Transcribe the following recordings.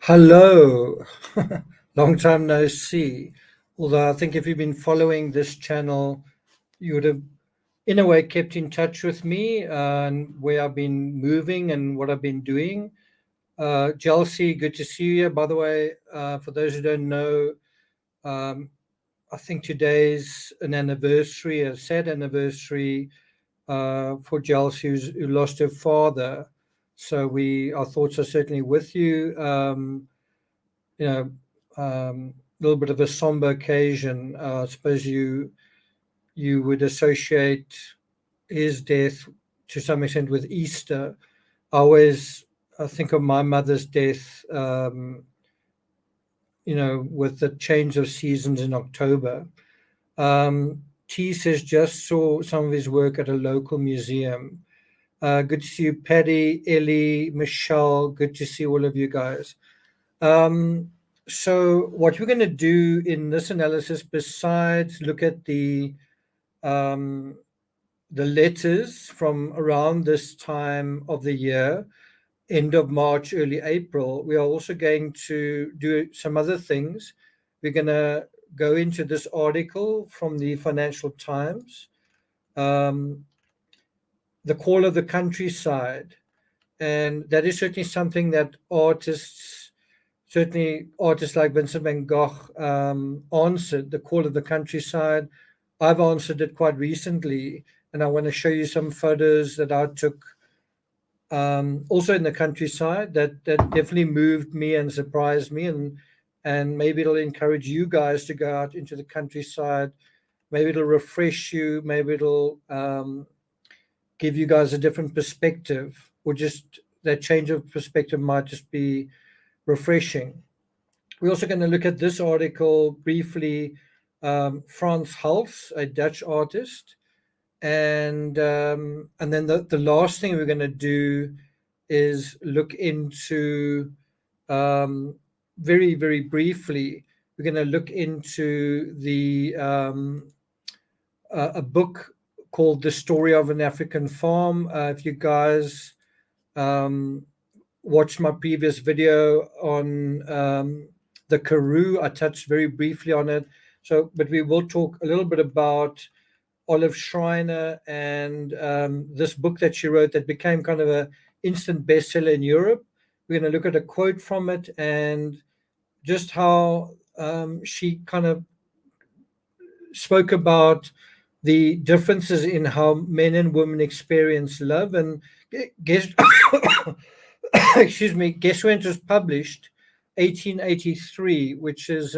Hello, long time no see. Although I think if you've been following this channel, you would have, in a way, kept in touch with me and where I've been moving and what I've been doing. Chelsea, good to see you. By the way, for those who don't know, um, I think today's an anniversary, a sad anniversary for Chelsea, who lost her father. So our thoughts are certainly with you. You know, a little bit of a somber occasion. I suppose you would associate his death to some extent with Easter. I always think of my mother's death, with the change of seasons in October. T says just saw some of his work at a local museum. Good to see you, Paddy, Ellie, Michelle. Good to see all of you guys. Um, so what we're going to do in this analysis, besides look at um, the letters from around this time of the year, end of March, early April, we are also going to do some other things. We're going to go into this article from the Financial Times, um, the call of the countryside, and that is certainly something that certainly artists like Vincent van Gogh answered, the call of the countryside. I've answered it quite recently, and I want to show you some photos that I took also in the countryside that definitely moved me and surprised me, and maybe it'll encourage you guys to go out into the countryside. Maybe it'll refresh you. Maybe it'll give you guys a different perspective, or just that change of perspective might just be refreshing. We're also going to look at this article briefly. Frans Hals, a Dutch artist, and then the last thing we're going to do is look into very very briefly. We're going to look into the a book called "The Story of an African Farm." If you guys um, watched my previous video on the Karoo, I touched very briefly on it. So, but we will talk a little bit about Olive Schreiner and this book that she wrote that became kind of a instant bestseller in Europe. We're going to look at a quote from it and just how she kind of spoke about the differences in how men and women experience love. And guess, excuse me, guess when it was published? 1883, which is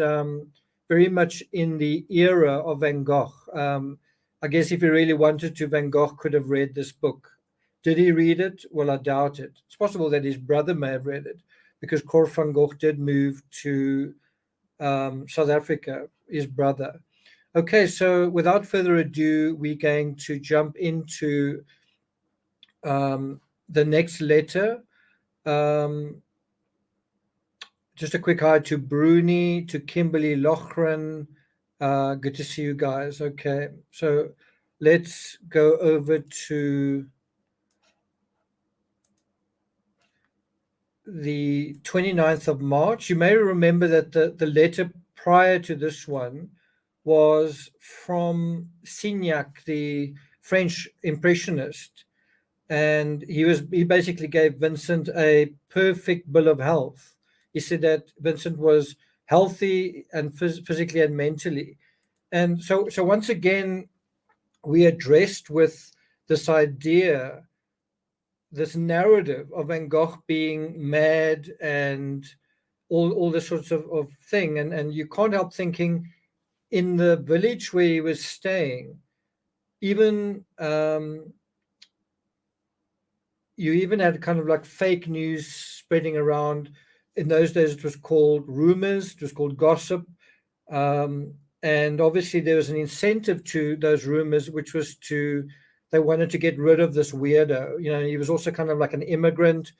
very much in the era of Van Gogh. I guess if he really wanted to, Van Gogh could have read this book. Did he read it? Well, I doubt it. It's possible that his brother may have read it, because Cor van Gogh did move to South Africa, his brother. Okay, so without further ado, we're going to jump into the next letter. Um, just a quick hi to Bruni, to Kimberly Lochran. Good to see you guys. Okay, so let's go over to the 29th of March. You may remember that the letter prior to this one was from Signac, the French impressionist, and he basically gave Vincent a perfect bill of health. He said that Vincent was healthy and physically and mentally, and so once again we addressed with this idea, this narrative of Van Gogh being mad and all this sorts of thing, and you can't help thinking, in the village where he was staying, even you even had kind of like fake news spreading around. In those days, it was called rumors, it was called gossip. And obviously, there was an incentive to those rumors, which was they wanted to get rid of this weirdo. You know, he was also kind of like an immigrant.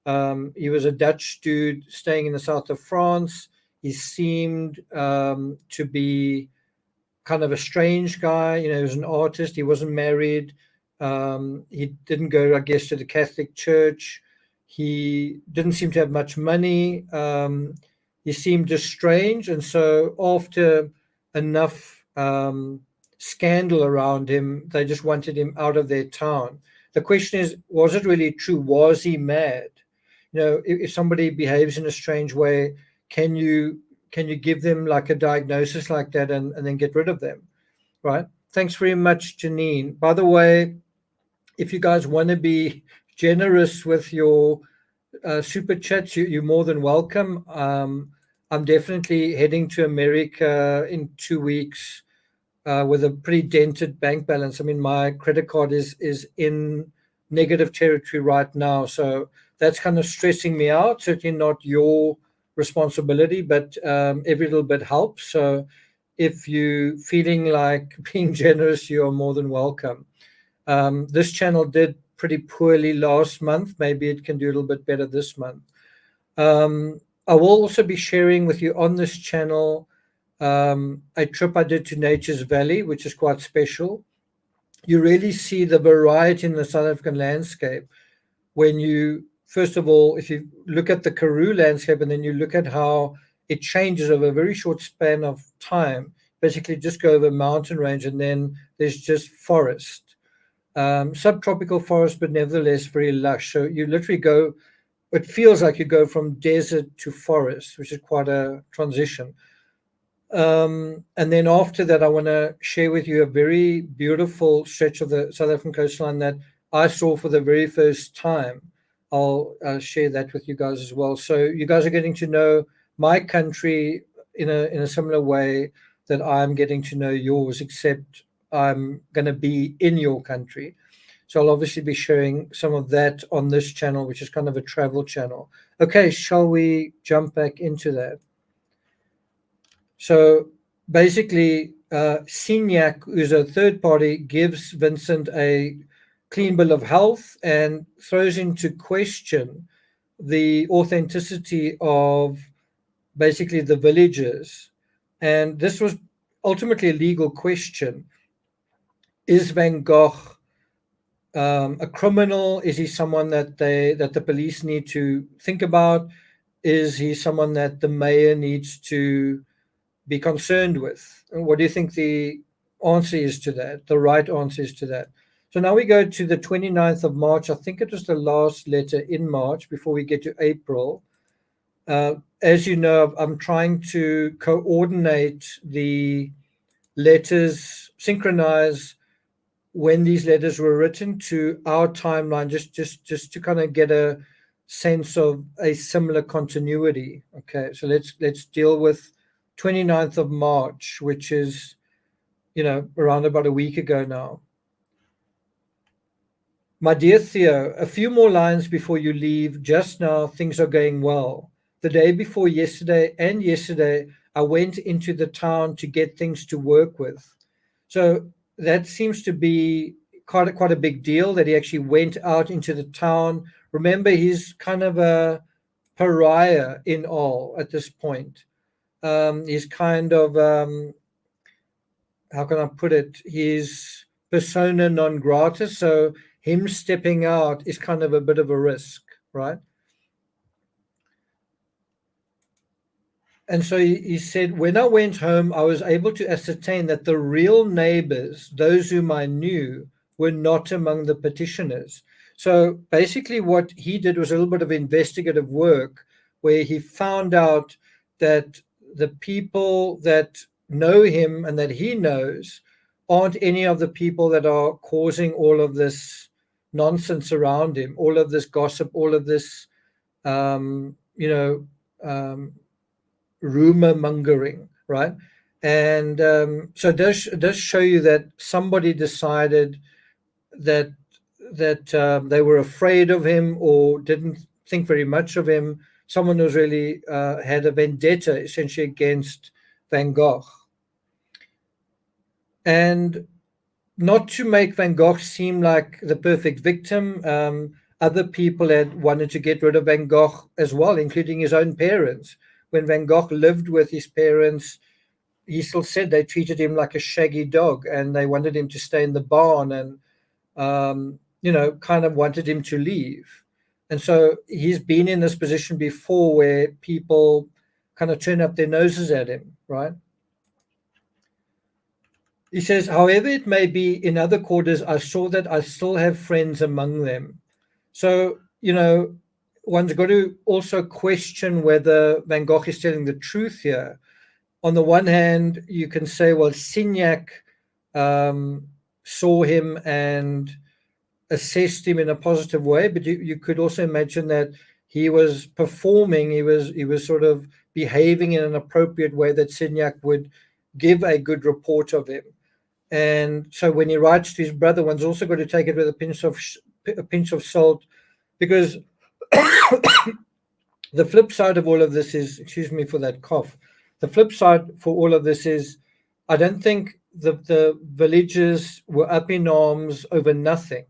He was a Dutch dude staying in the south of France. He seemed to be kind of a strange guy. You know, he was an artist. He wasn't married. He didn't go, I guess, to the Catholic Church. He didn't seem to have much money. He seemed just strange. And so, after enough scandal around him, they just wanted him out of their town. The question is, was it really true? Was he mad? If somebody behaves in a strange way, can you give them like a diagnosis like that, and then get rid of them, right? Thanks very much, Janine. By the way, if you guys want to be generous with your super chats, you're more than welcome. I'm definitely heading to America in 2 weeks with a pretty dented bank balance. I mean, my credit card is in negative territory right now, so that's kind of stressing me out. Certainly not your responsibility, but every little bit helps. So if you feeling like being generous, you are more than welcome. This channel did pretty poorly last month. Maybe it can do a little bit better this month. I will also be sharing with you on this channel a trip I did to Nature's Valley, which is quite special. You really see the variety in the South African landscape when you, first of all, if you look at the Karoo landscape and then you look at how it changes over a very short span of time, basically just go over a mountain range and then there's just forest, subtropical forest, but nevertheless very lush. So you literally go, it feels like you go from desert to forest, which is quite a transition. And then after that, I want to share with you a very beautiful stretch of the South African coastline that I saw for the very first time. I'll share that with you guys as well. So you guys are getting to know my country in a similar way that I'm getting to know yours, except I'm going to be in your country. So I'll obviously be sharing some of that on this channel, which is kind of a travel channel. Okay, shall we jump back into that? So basically, Signac, who's a third party, gives Vincent a clean bill of health and throws into question the authenticity of basically the villagers. And this was ultimately a legal question. Is Van Gogh a criminal? Is he someone that the police need to think about? Is he someone that the mayor needs to be concerned with? And what do you think the answer is to that? The right answer is to that. So now we go to the 29th of March. I think it was the last letter in March before we get to April. As you know, I'm trying to coordinate the letters, synchronize when these letters were written to our timeline, just to kind of get a sense of a similar continuity. Okay, so let's deal with 29th of March, which is, around about a week ago now. My dear Theo, a few more lines before you leave. Just now, things are going well. The day before yesterday and yesterday, I went into the town to get things to work with. So that seems to be quite a big deal that he actually went out into the town. Remember, he's kind of a pariah in all at this point. He's kind of, how can I put it? He's persona non grata. So him stepping out is kind of a bit of a risk, right? And so he said, when I went home, I was able to ascertain that the real neighbors, those whom I knew, were not among the petitioners. So basically, what he did was a little bit of investigative work where he found out that the people that know him and that he knows aren't any of the people that are causing all of this nonsense around him, all of this gossip, all of this, um, you know, um, rumor mongering, right? And so it does show you that somebody decided that they were afraid of him or didn't think very much of him. Someone who's really had a vendetta essentially against Van Gogh. And not to make Van Gogh seem like the perfect victim, other people had wanted to get rid of Van Gogh as well, including his own parents. When Van Gogh lived with his parents, he still said they treated him like a shaggy dog and they wanted him to stay in the barn and, kind of wanted him to leave. And so he's been in this position before where people kind of turn up their noses at him, right? He says, however it may be in other quarters, I saw that I still have friends among them. So, one's got to also question whether Van Gogh is telling the truth here. On the one hand, you can say, well, Signac saw him and assessed him in a positive way, but you could also imagine that he was performing, he was sort of behaving in an appropriate way that Signac would give a good report of him. And so when he writes to his brother, one's also got to take it with a pinch of salt, because the flip side of all of this is, excuse me for that cough. The flip side for all of this is, I don't think the villagers were up in arms over nothing.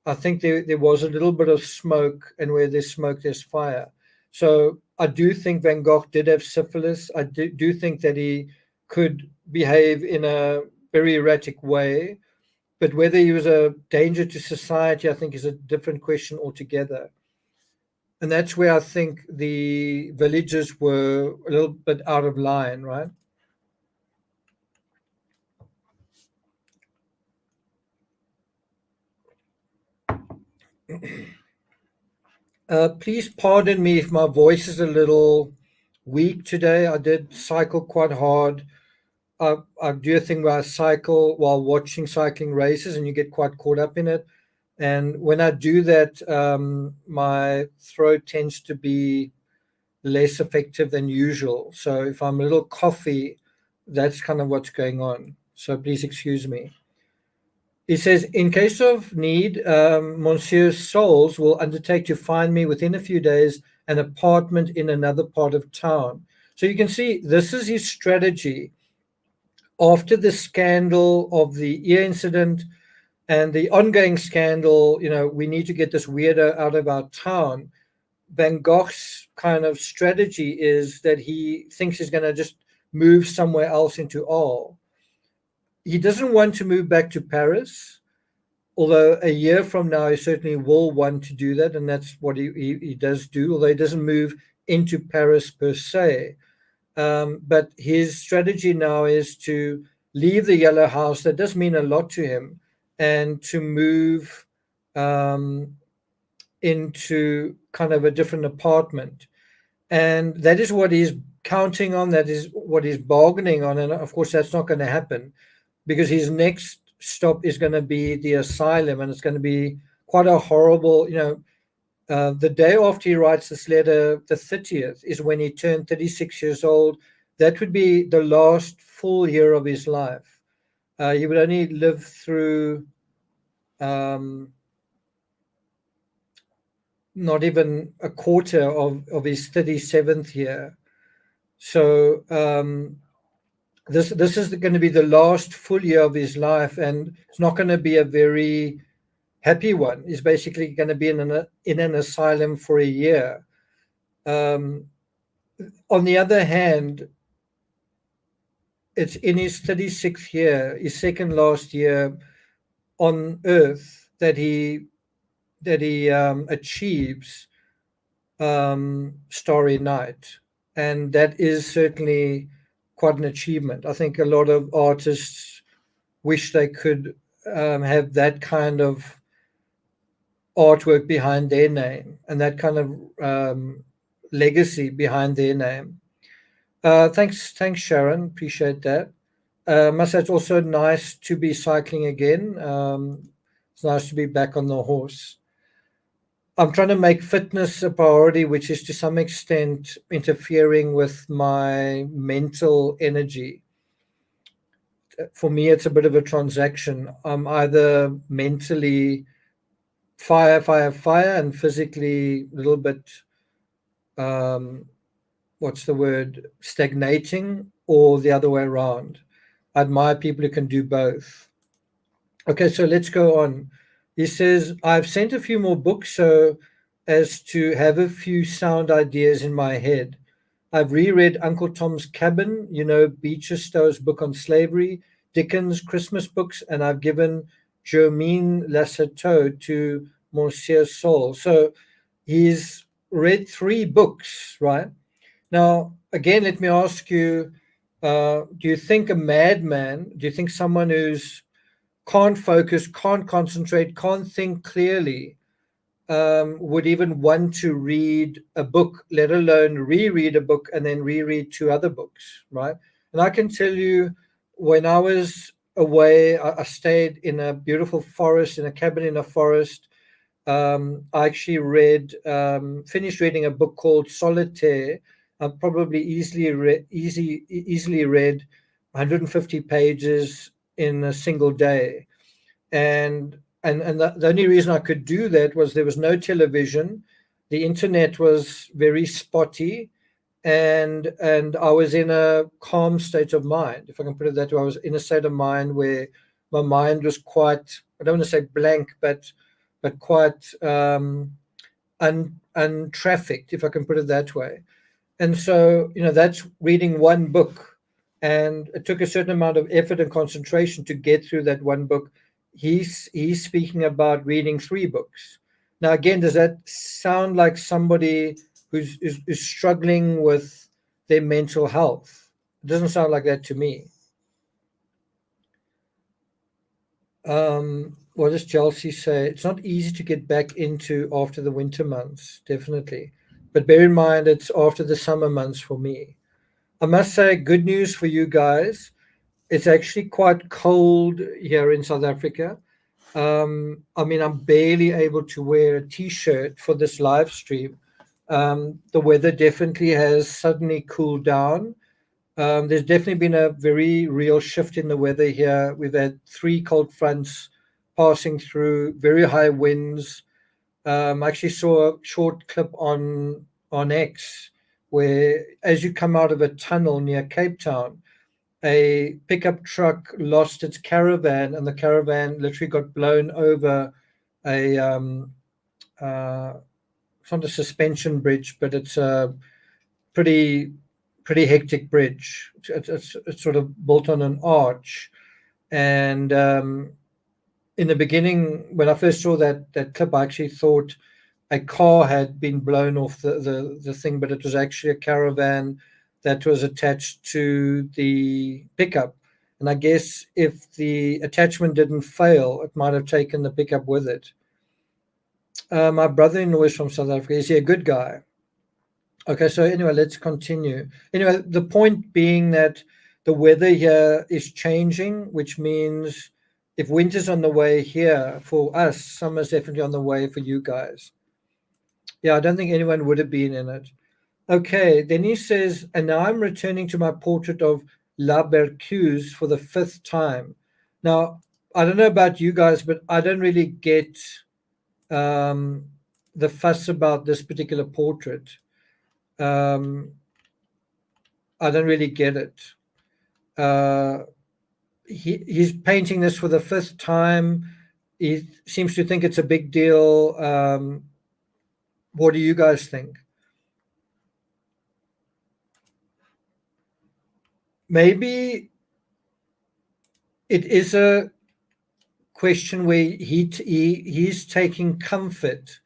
I think there was a little bit of smoke, and where there's smoke, there's fire. So I do think Van Gogh did have syphilis. I do think that he could behave in a very erratic way, but whether he was a danger to society, I think, is a different question altogether. And that's where I think the villagers were a little bit out of line, right? Please pardon me if my voice is a little weak today. I did cycle quite hard. I do a thing where I cycle while watching cycling races, and you get quite caught up in it. And when I do that, my throat tends to be less effective than usual. So if I'm a little coffee, that's kind of what's going on. So please excuse me. He says, in case of need, Monsieur Souls will undertake to find me within a few days an apartment in another part of town. So you can see this is his strategy. After the scandal of the ear incident and the ongoing scandal, we need to get this weirdo out of our town. Van Gogh's kind of strategy is that he thinks he's going to just move somewhere else into all. He doesn't want to move back to Paris, although a year from now he certainly will want to do that, and that's what he does do, although he doesn't move into Paris per se. But his strategy now is to leave the yellow house. That does mean a lot to him, and to move um, into kind of a different apartment. And that is what he's counting on. That is what he's bargaining on. And of course, that's not going to happen, because his next stop is going to be the asylum, and it's going to be quite a horrible, the day after he writes this letter, the 30th, is when he turned 36 years old. That would be the last full year of his life. He would only live through um, not even a quarter of his 37th year. So this is going to be the last full year of his life, and it's not going to be a very happy one. He's basically going to be in an asylum for a year. Um, on the other hand, it's in his 36th year, his second last year on Earth, that he achieves Starry Night, and that is certainly quite an achievement. I think a lot of artists wish they could have that kind of artwork behind their name, and that kind of legacy behind their name. Thanks, Sharon. Appreciate that. Must say it's also nice to be cycling again. It's nice to be back on the horse. I'm trying to make fitness a priority, which is to some extent interfering with my mental energy. For me, it's a bit of a transaction. I'm either mentally fire, fire, fire, and physically a little bit, um, what's the word, stagnating, or the other way around. I admire people who can do both. Okay, so let's go on. He says, I've sent a few more books so as to have a few sound ideas in my head. I've reread Uncle Tom's Cabin, Beecher Stowe's book on slavery, Dickens' Christmas books, and I've given Germaine Lasseteau to Monsieur Saul. So he's read 3 books, right? Now, again, let me ask you, do you think a madman, do you think someone who's can't focus, can't concentrate, can't think clearly, would even want to read a book, let alone reread a book and then reread 2 other books, right? And I can tell you, when I was away, I stayed in a beautiful forest, in a cabin in a forest. I actually finished reading a book called Solitaire. I probably easily read 150 pages in a single day, and the only reason I could do that was there was no television, the internet was very spotty, and I was in a calm state of mind, if I can put it that way. I was in a state of mind where my mind was quite, I don't want to say blank, but quite untrafficked, if I can put it that way. And so, that's reading 1 book. And it took a certain amount of effort and concentration to get through that 1 book. He's speaking about reading 3 books. Now, again, does that sound like somebody is struggling with their mental health? It doesn't sound like that to me. What does Chelsea say? It's not easy to get back into after the winter months, definitely. But bear in mind, it's after the summer months for me. I must say, good news for you guys. It's actually quite cold here in South Africa. I mean, I'm barely able to wear a t-shirt for this live stream. The weather definitely has suddenly cooled down. There's definitely been a very real shift in the weather here. We've had 3 cold fronts passing through, very high winds. I actually saw a short clip on X where, as you come out of a tunnel near Cape Town, a pickup truck lost its caravan, and the caravan literally got blown over a it's not a suspension bridge, but it's a pretty pretty hectic bridge. It's sort of built on an arch, and in the beginning, when I first saw that clip, I actually thought a car had been blown off the thing, but it was actually a caravan that was attached to the pickup. And I guess if the attachment didn't fail, it might have taken the pickup with it. My brother-in-law is from South Africa. Is he a good guy? Okay, so anyway, let's continue. Anyway, the point being that the weather here is changing, which means if winter's on the way here for us, summer's definitely on the way for you guys. Yeah, I don't think anyone would have been in it. Okay, then he says, and now I'm returning to my portrait of La Bercuse for the 5th time. Now, I don't know about you guys, but I don't really get um, the fuss about this particular portrait. Um, I don't really get it. Uh, he's painting this for the 5th time. He seems to think it's a big deal. What do you guys think? Maybe it is a question where he's taking comfort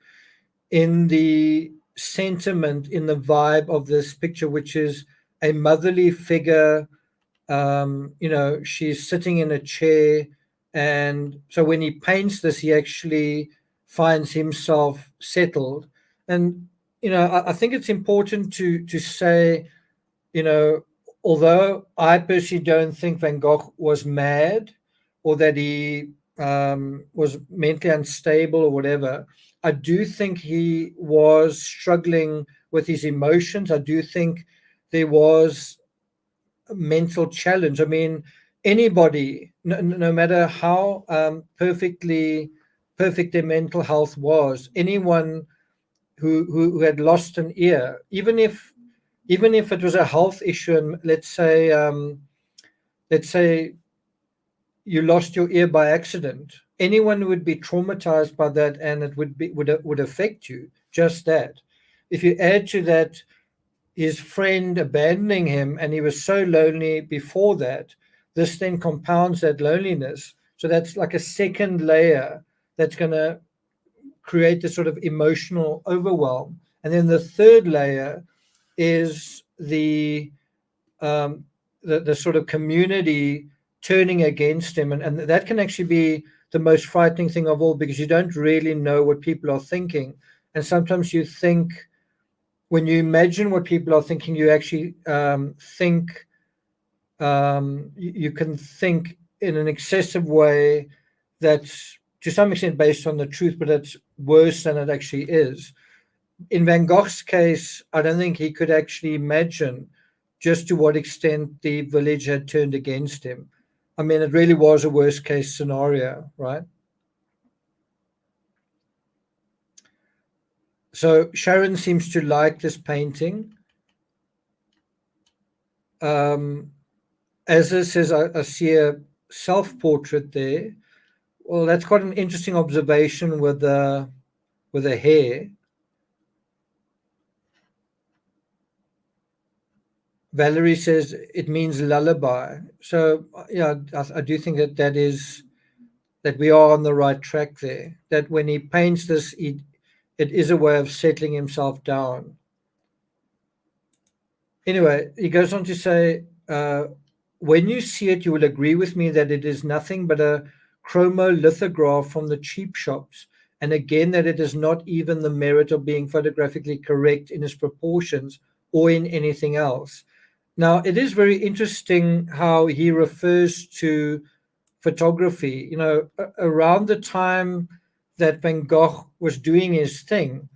in the sentiment, in the vibe of this picture, which is a motherly figure. She's sitting in a chair, and so when he paints this, he actually finds himself settled. And I think it's important to say, you know, although I personally don't think Van Gogh was mad or that he was mentally unstable or whatever, I do think he was struggling with his emotions. I do think there was a mental challenge. I mean, anybody, no matter how perfect their mental health was, anyone who had lost an ear, even if it was a health issue, and let's say you lost your ear by accident, anyone would be traumatized by that, and it would affect you. Just that. If you add to that his friend abandoning him, and he was so lonely before that, this then compounds that loneliness. So that's like a second layer that's going to create this sort of emotional overwhelm. And then the third layer is um, the sort of community turning against him, and that can actually be the most frightening thing of all, because you don't really know what people are thinking, and sometimes you think, when you imagine what people are thinking, you actually think you can think in an excessive way that's to some extent based on the truth, but it's worse than it actually is. In Van Gogh's case, I don't think he could actually imagine just to what extent the village had turned against him. I mean, it really was a worst case scenario, right? So Sharon seems to like this painting. Ezra says, I see a self portrait there. Well, that's quite an interesting observation with the hair. Valerie says it means lullaby. So yeah, I do think that that we are on the right track there. That when he paints this, it is a way of settling himself down. Anyway, he goes on to say, when you see it, you will agree with me that it is nothing but a chromolithograph from the cheap shops, and again that it is not even the merit of being photographically correct in its proportions or in anything else. Now, it is very interesting how he refers to photography. You know, around the time that Van Gogh was doing his thing,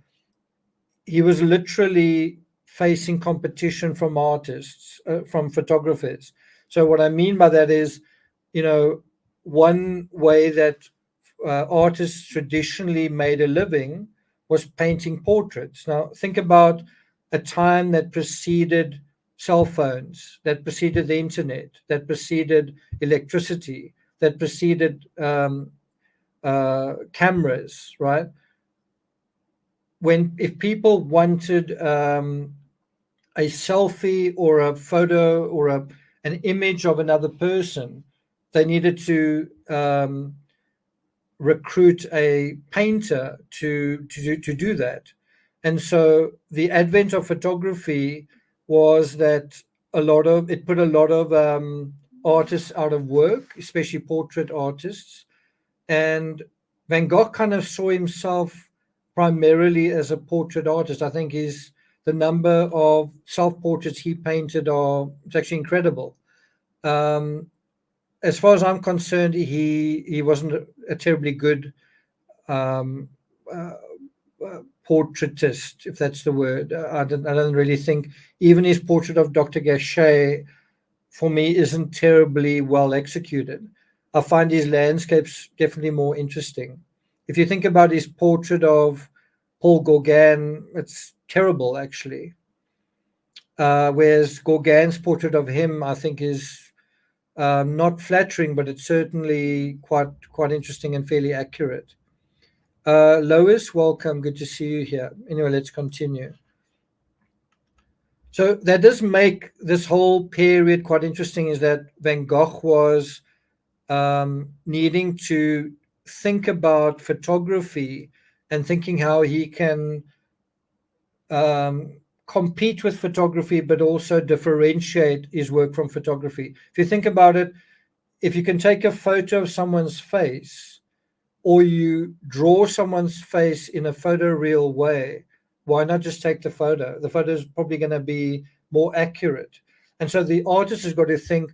he was literally facing competition from artists, from photographers. So, what I mean by that is, you know, one way that artists traditionally made a living was painting portraits. Now, think about a time that preceded cell phones, that preceded the internet, that preceded electricity, that preceded cameras, right? When if people wanted a selfie or a photo or an image of another person, they needed to recruit a painter to do that. And so the advent of photography was that it put a lot of artists out of work, especially portrait artists. And Van Gogh kind of saw himself primarily as a portrait artist. I think the number of self portraits he painted are it's actually incredible. Um, as far as I'm concerned, he wasn't a terribly good um, uh, portraitist, if that's the word. I don't really think even his portrait of Dr. Gachet, for me, isn't terribly well executed. I find his landscapes definitely more interesting. If you think about his portrait of Paul Gauguin, it's terrible actually. Whereas Gauguin's portrait of him, I think, is not flattering, but it's certainly quite interesting and fairly accurate. Lois, welcome. Good to see you here. Anyway, let's continue. So that does make this whole period quite interesting. Is that Van Gogh was needing to think about photography and thinking how he can compete with photography, but also differentiate his work from photography. If you think about it, if you can take a photo of someone's face or you draw someone's face in a photoreal way, why not just take the photo? The photo is probably going to be more accurate. And so the artist has got to think,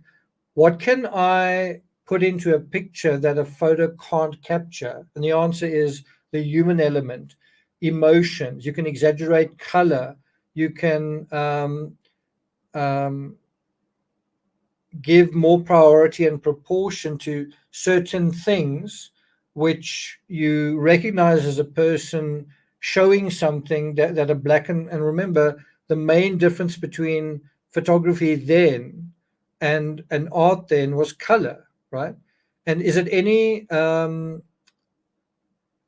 what can I put into a picture that a photo can't capture? And the answer is the human element, emotions. You can exaggerate color. You can um, give more priority and proportion to certain things which you recognize as a person showing something that are black and remember the main difference between photography then and art then was color, right? And is it any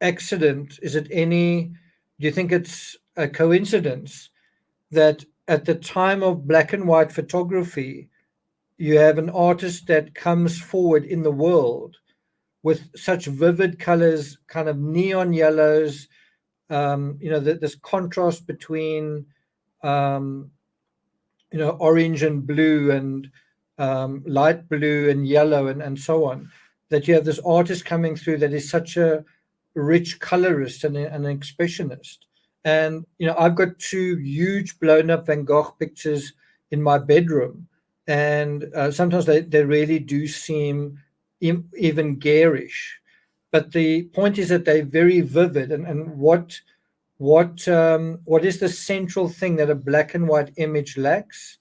accident, is it any, do you think it's a coincidence that at the time of black and white photography you have an artist that comes forward in the world with such vivid colors, kind of neon yellows, this contrast between um, orange and blue and light blue and yellow and so on, that you have this artist coming through that is such a rich colorist and an expressionist. And I've got two huge blown up Van Gogh pictures in my bedroom, and sometimes they really do seem even garish. But the point is that they're very vivid, and what is the central thing that a black and white image lacks?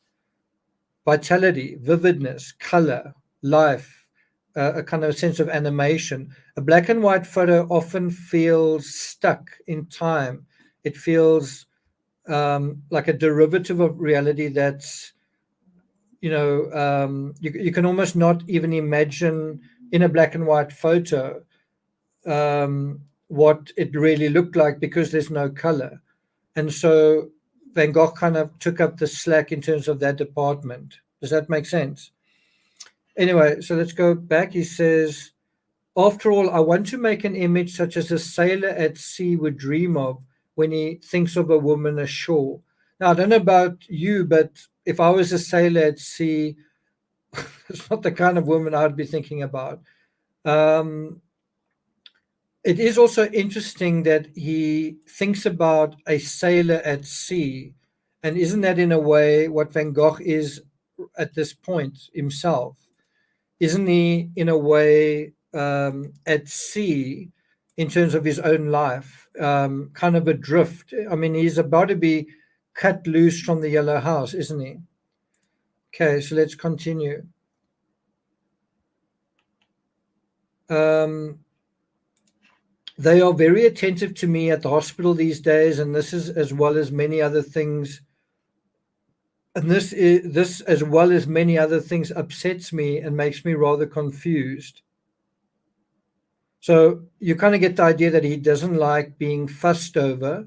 Vitality, vividness, color, life, a kind of sense of animation. A black and white photo often feels stuck in time. It feels like a derivative of reality that's, you can almost not even imagine in a black and white photo what it really looked like because there's no color. And so Van Gogh kind of took up the slack in terms of that department. Does that make sense? Anyway, so let's go back. He says, after all, I want to make an image such as a sailor at sea would dream of when he thinks of a woman ashore. Now, I don't know about you, but if I was a sailor at sea, it's not the kind of woman I'd be thinking about. Um, it is also interesting that he thinks about a sailor at sea. And isn't that in a way what Van Gogh is at this point himself? Isn't he in a way at sea in terms of his own life, kind of adrift? I mean, he's about to be cut loose from the yellow house, isn't he? Okay, so let's continue. Um, they are very attentive to me at the hospital these days, and this is as well as many other things. And this as well as many other things upsets me and makes me rather confused. So you kind of get the idea that he doesn't like being fussed over.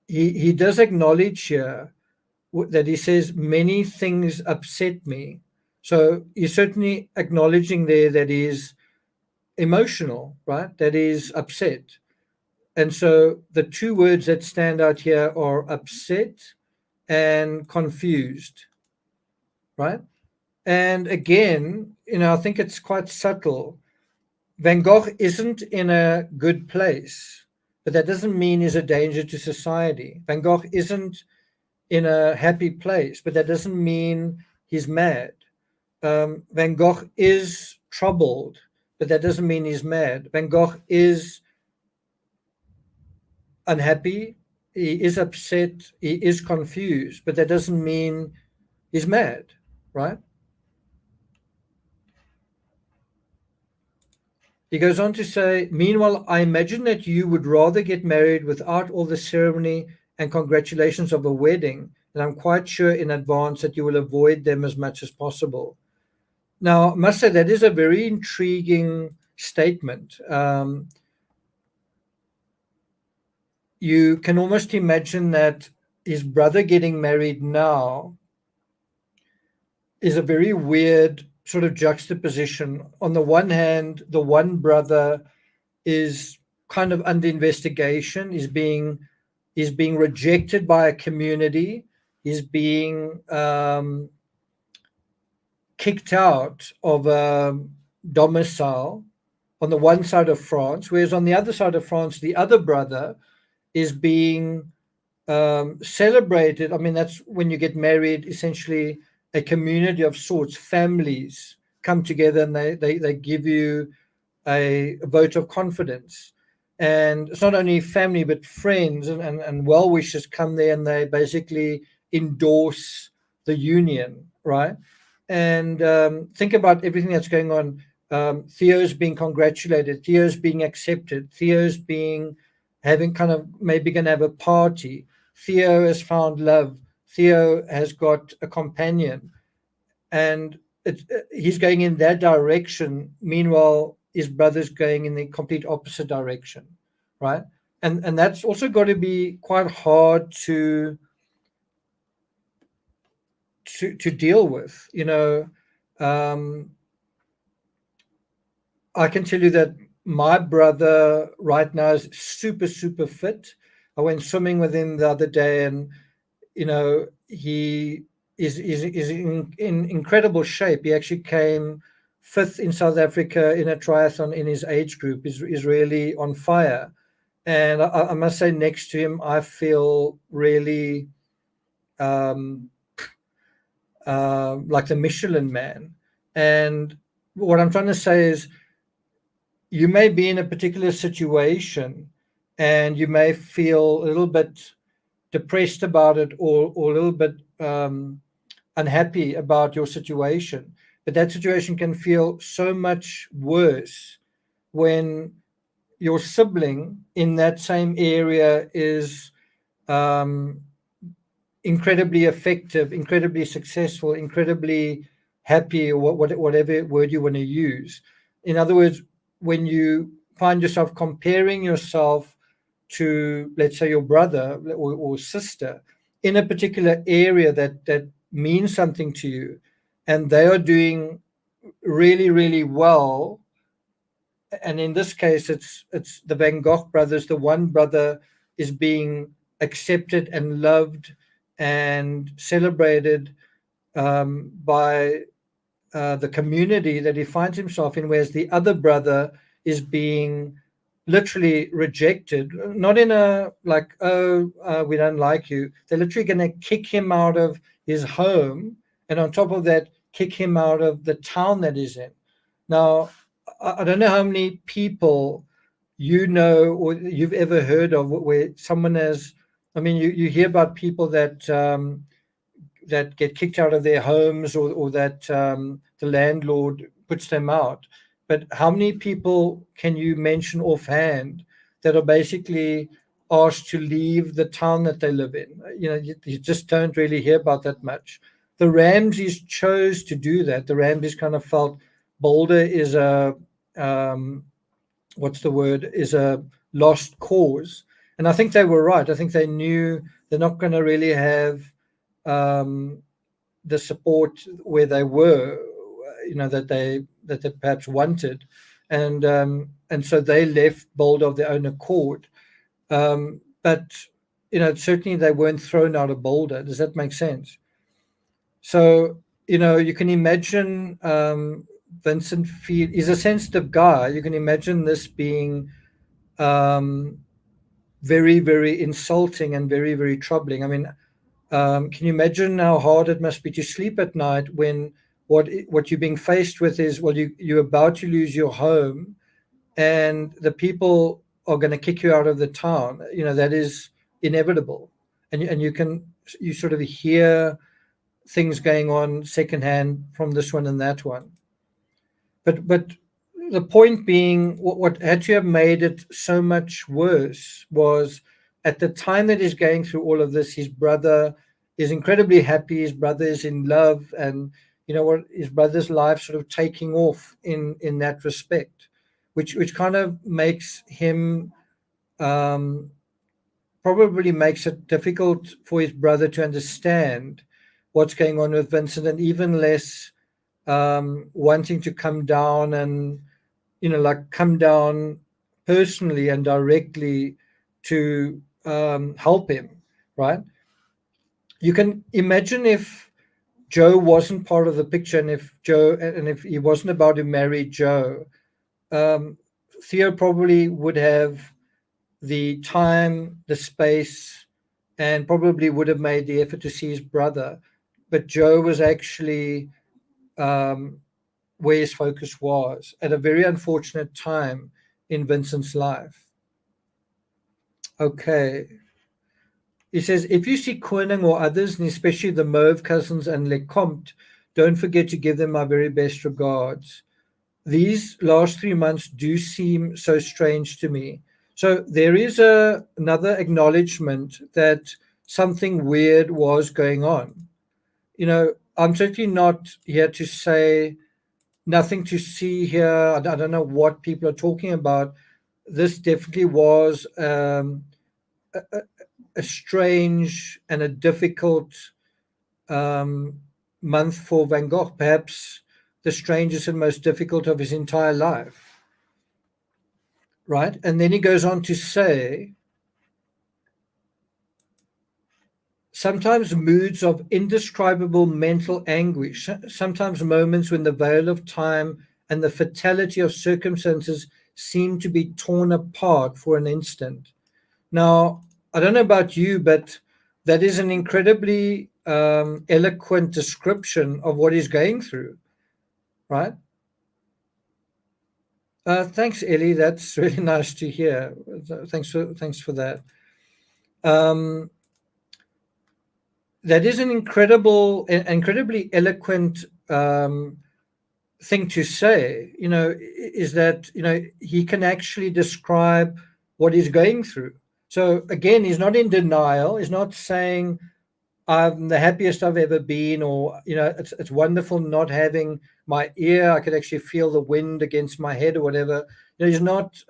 He does acknowledge here that he says many things upset me. So he's certainly acknowledging there that he's emotional, right? That he's upset. And so the two words that stand out here are upset and confused, right? And again, I think it's quite subtle. Van Gogh isn't in a good place, but that doesn't mean he's a danger to society. Van Gogh isn't in a happy place, but that doesn't mean he's mad. Van Gogh is troubled, but that doesn't mean he's mad. Van Gogh is unhappy, he is upset, he is confused, but that doesn't mean he's mad, right? He goes on to say, meanwhile, I imagine that you would rather get married without all the ceremony and congratulations of a wedding, and I'm quite sure in advance that you will avoid them as much as possible. Now, I must say that is a very intriguing statement. You can almost imagine that his brother getting married now is a very weird sort of juxtaposition. On the one hand, the one brother is kind of under investigation, is being rejected by a community, is being kicked out of a domicile on the one side of France, whereas on the other side of France, the other brother is being celebrated. I mean, that's when you get married, essentially a community of sorts, families come together and they give you a vote of confidence. And it's not only family, but friends and well wishers come there and they basically endorse the union, right? And think about everything that's going on. Theo's being congratulated, Theo's being accepted, Theo's being having kind of maybe going to have a party. Theo has found love. Theo has got a companion, and he's going in that direction. Meanwhile, his brother's going in the complete opposite direction, right? And that's also got to be quite hard to deal with. Um, I can tell you that my brother right now is super, super fit. I went swimming with him the other day, and he is in incredible shape. He actually came fifth in South Africa in a triathlon in his age group. Is really on fire, and I must say, next to him, I feel really um, like the Michelin man. And what I'm trying to say is, you may be in a particular situation, and you may feel a little bit depressed about it, or a little bit unhappy about your situation. But that situation can feel so much worse when your sibling in that same area is um, incredibly effective, incredibly successful, incredibly happy, or whatever word you want to use. In other words, when you find yourself comparing yourself to, let's say, your brother or sister in a particular area that means something to you, and they are doing really, really well. And in this case, it's the Van Gogh brothers. The one brother is being accepted and loved and celebrated by the community that he finds himself in, whereas the other brother is being literally rejected. Not in a like, oh, we don't like you. They're literally going to kick him out of his home, and on top of that, kick him out of the town that he's in. Now, I don't know how many people or you've ever heard of where someone has. I mean, you hear about people that get kicked out of their homes, or that the landlord puts them out. But how many people can you mention offhand that are basically asked to leave the town that they live in? You just don't really hear about that much. The Ramses chose to do that. The Ramses kind of felt Boulder is um, what's the word, is a lost cause. And I think they were right. I think they knew they're not going to really have um, the support where they were, that they perhaps wanted, and so they left Boulder of their own accord. But certainly they weren't thrown out of Boulder. Does that make sense? So you can imagine Vincent Field. He's a sensitive guy. You can imagine this being um, very, very insulting and very, very troubling. I mean, can you imagine how hard it must be to sleep at night when what you're being faced with is, well, you're about to lose your home, and the people are going to kick you out of the town. That is inevitable, and you sort of hear things going on secondhand from this one and that one. But the point being, what had to have made it so much worse was, at the time that he's going through all of this, his brother is incredibly happy. His brother is in love, and what, his brother's life sort of taking off in that respect, which kind of makes him um, probably makes it difficult for his brother to understand what's going on with Vincent, and even less wanting to come down and like come down personally and directly to help him, right? You can imagine if Joe wasn't part of the picture, and if he wasn't about to marry Joe, um, Theo probably would have the time, the space, and probably would have made the effort to see his brother. But Joe was actually um, where his focus was at a very unfortunate time in Vincent's life. Okay. He says, if you see Koenig or others, and especially the Mauve cousins and Lecomte, don't forget to give them my very best regards. These last 3 months do seem so strange to me. So there is another acknowledgement that something weird was going on. I'm certainly not here to say nothing to see here. I don't know what people are talking about. This definitely was a strange and a difficult um, month for Van Gogh, perhaps the strangest and most difficult of his entire life. right? And then he goes on to say, sometimes moods of indescribable mental anguish, sometimes moments when the veil of time and the fatality of circumstances seem to be torn apart for an instant. Now, I don't know about you, but that is an incredibly eloquent description of what he's going through, right? Thanks, Ellie. That's really nice to hear. Thanks for that. Um, that is an incredibly eloquent thing to say. Is that he can actually describe what he's going through. So again, he's not in denial. He's not saying I'm the happiest I've ever been, or it's wonderful not having my ear. I could actually feel the wind against my head, or whatever. He's not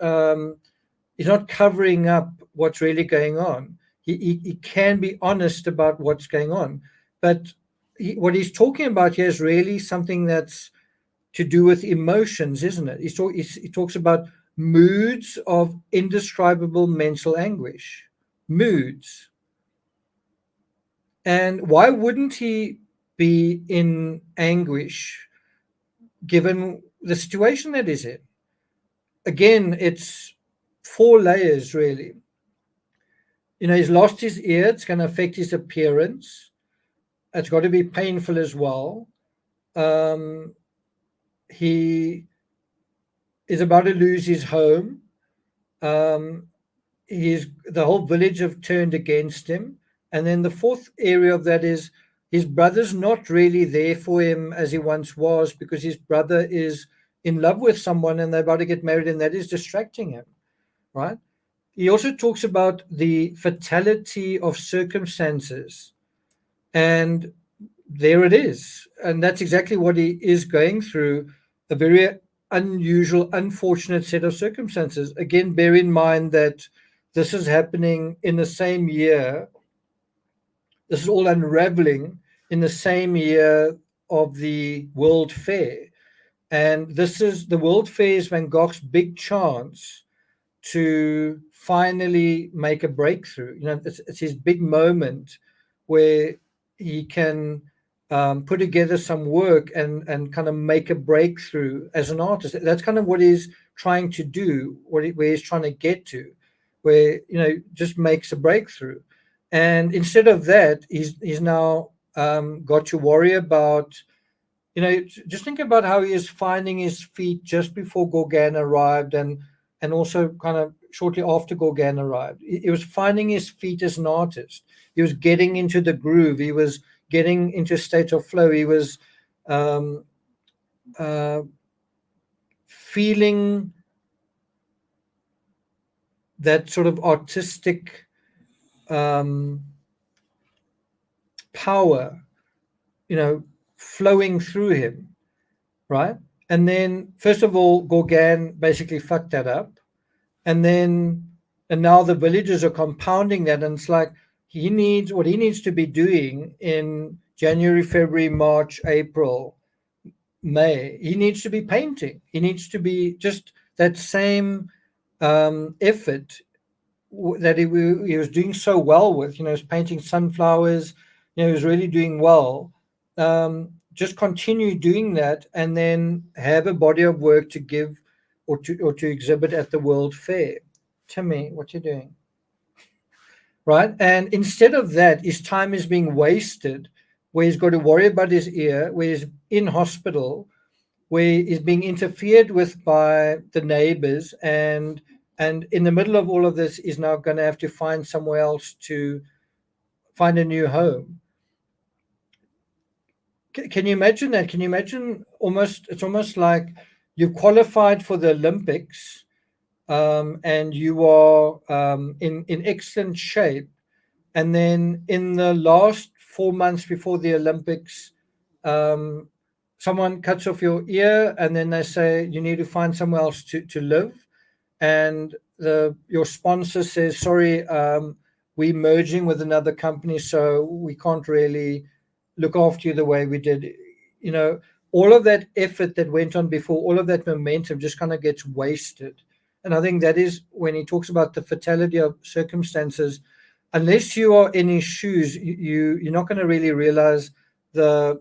covering up what's really going on. He can be honest about what's going on, but what he's talking about here is really something that's to do with emotions, isn't it? He talks about moods of indescribable mental anguish, moods. And why wouldn't he be in anguish given the situation that he's in? Again, it's four layers, really. He's lost his ear, it's going to affect his appearance. It's got to be painful as well. He is about to lose his home. The whole village have turned against him. And then the fourth area of that is his brother's not really there for him as he once was, because his brother is in love with someone and they're about to get married, and that is distracting him, right? He also talks about the fatality of circumstances. And there it is. And that's exactly what he is going through, a very unusual, unfortunate set of circumstances. Again, bear in mind that this is happening in the same year. This is all unraveling in the same year of the World Fair. And this is the World Fair is Van Gogh's big chance to finally make a breakthrough. It's his big moment where he can put together some work and kind of make a breakthrough as an artist. That's kind of what he's trying to do, where he's trying to get to, where just makes a breakthrough. And instead of that, he's now got to worry about. Just think about how he is finding his feet just before Gauguin arrived, and also kind of shortly after Gauguin arrived. He was finding his feet as an artist. He was getting into the groove. He was getting into a state of flow. He was um, uh, feeling that sort of artistic um, power, flowing through him, right? And then, first of all, Gauguin basically fucked that up. And now the villagers are compounding that, and it's like he needs to be doing in January, February, March, April, May. He needs to be painting. He needs to be just that same effort that he was doing so well with. He was painting sunflowers. He was really doing well. Just continue doing that, and then have a body of work to give or to exhibit at the World Fair. Timmy, what you doing? Right? And instead of that, his time is being wasted where he's got to worry about his ear, where he's in hospital, where he's being interfered with by the neighbors, and in the middle of all of this, he's now going to have to find somewhere else to find a new home. Can you imagine that? Can you imagine it's almost like you've qualified for the Olympics, and you are in excellent shape. And then in the last 4 months before the Olympics, um, someone cuts off your ear, and then they say you need to find somewhere else to live. And your sponsor says, sorry, we're merging with another company, so we can't really look after you the way we did. You know, all of that effort that went on before, all of that momentum just kind of gets wasted. And I think that is when he talks about the fatality of circumstances. Unless you are in his shoes, you're not going to really realize the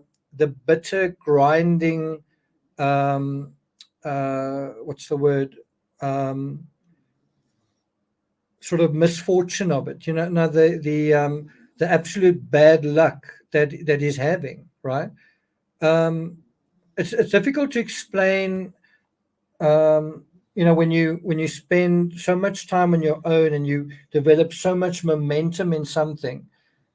bitter grinding, um, what's the word, um, sort of misfortune of it. Now the absolute bad luck that he's having, right? Um, it's difficult to explain, um, when you spend so much time on your own and you develop so much momentum in something,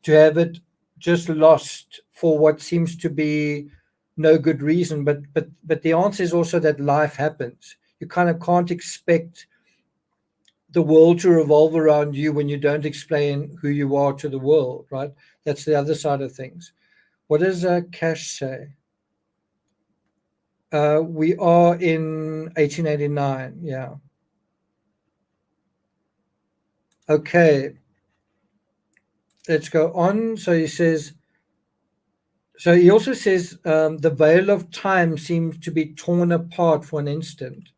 to have it just lost for what seems to be no good reason. But the answer is also that life happens. You kind of can't expect the world to revolve around you when you don't explain who you are to the world, right? That's the other side of things. What does Cash say? We are in 1889. Yeah. Okay, let's go on. So he also says, the veil of time seems to be torn apart for an instant.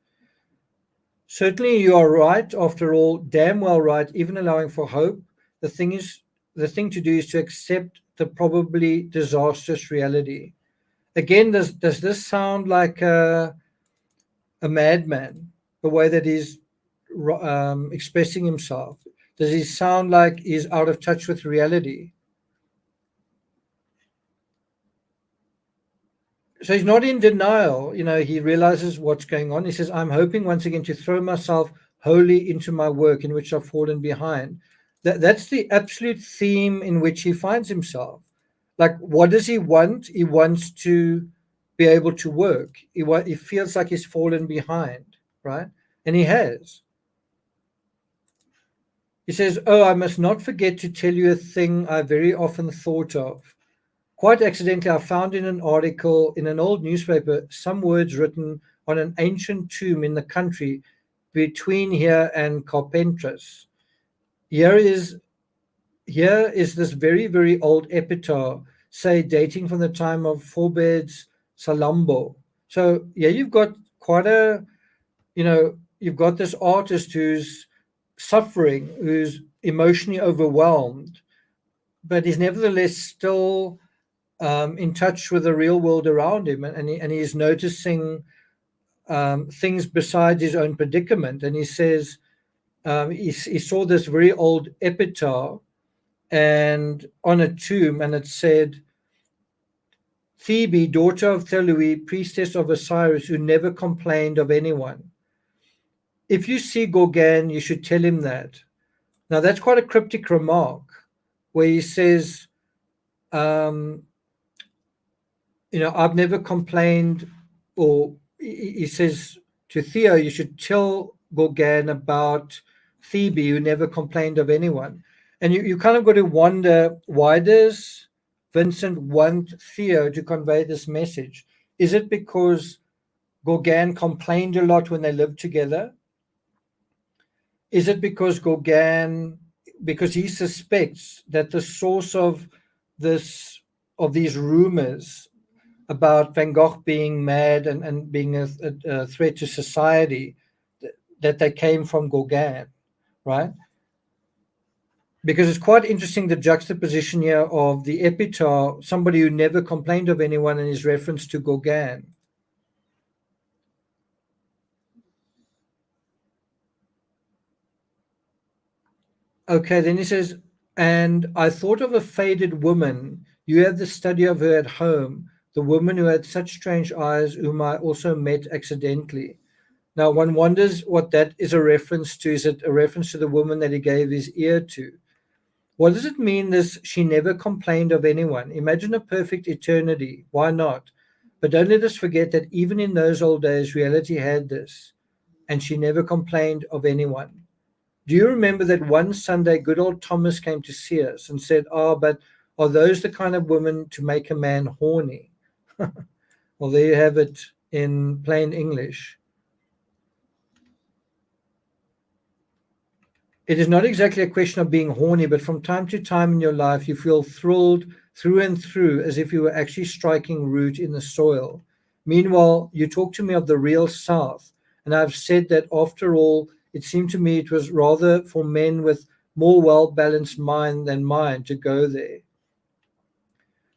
Certainly, you are right. After all, damn well right. Even allowing for hope, the thing is, the thing to do is to accept the probably disastrous reality. Again, does this sound like a madman? The way that he's expressing himself. Does he sound like he's out of touch with reality? So he's not in denial. He realizes what's going on. He says, I'm hoping once again to throw myself wholly into my work in which I've fallen behind. That's the absolute theme in which he finds himself. Like, what does he want? He wants to be able to work. He feels like he's fallen behind, right? And he has. He says, oh, I must not forget to tell you a thing I very often thought of. Quite accidentally, I found in an article in an old newspaper some words written on an ancient tomb in the country between here and Carpentras. Here is here is this very, very old epitaph, say dating from the time of Forbes Salambo. So yeah, you've got quite a, you've got this artist who's suffering, who's emotionally overwhelmed, but is nevertheless still in touch with the real world around him, and he's noticing things besides his own predicament. And he says he saw this very old epitaph and on a tomb, and it said, Thebe, daughter of Thelui, priestess of Osiris, who never complained of anyone. If you see Gauguin, you should tell him that. Now that's quite a cryptic remark, where he says, um, I've never complained, or he says to Theo, you should tell Gauguin about Thebe, who never complained of anyone. And you kind of got to wonder, why does Vincent want Theo to convey this message? Is it because Gauguin complained a lot when they lived together? Is it because he suspects that the source of this of these rumors about Van Gogh being mad and being a threat to society, that they came from Gauguin, right? Because it's quite interesting, the juxtaposition here of the epitaph, somebody who never complained of anyone, and his reference to Gauguin. Okay, then he says, and I thought of a faded woman. You have the study of her at home, the woman who had such strange eyes, whom I also met accidentally. Now, one wonders what that is a reference to. Is it a reference to the woman that he gave his ear to? What does it mean, this she never complained of anyone? Imagine a perfect eternity. Why not? But don't let us forget that even in those old days, reality had this, and she never complained of anyone. Do you remember that one Sunday good old Thomas came to see us and said, oh, but are those the kind of women to make a man horny? Well, there you have it in plain English. It is not exactly a question of being horny, but from time to time in your life, you feel thrilled through and through, as if you were actually striking root in the soil. Meanwhile, you talk to me of the real South, And I've said that after all, it seemed to me it was rather for men with more well balanced mind than mine to go there.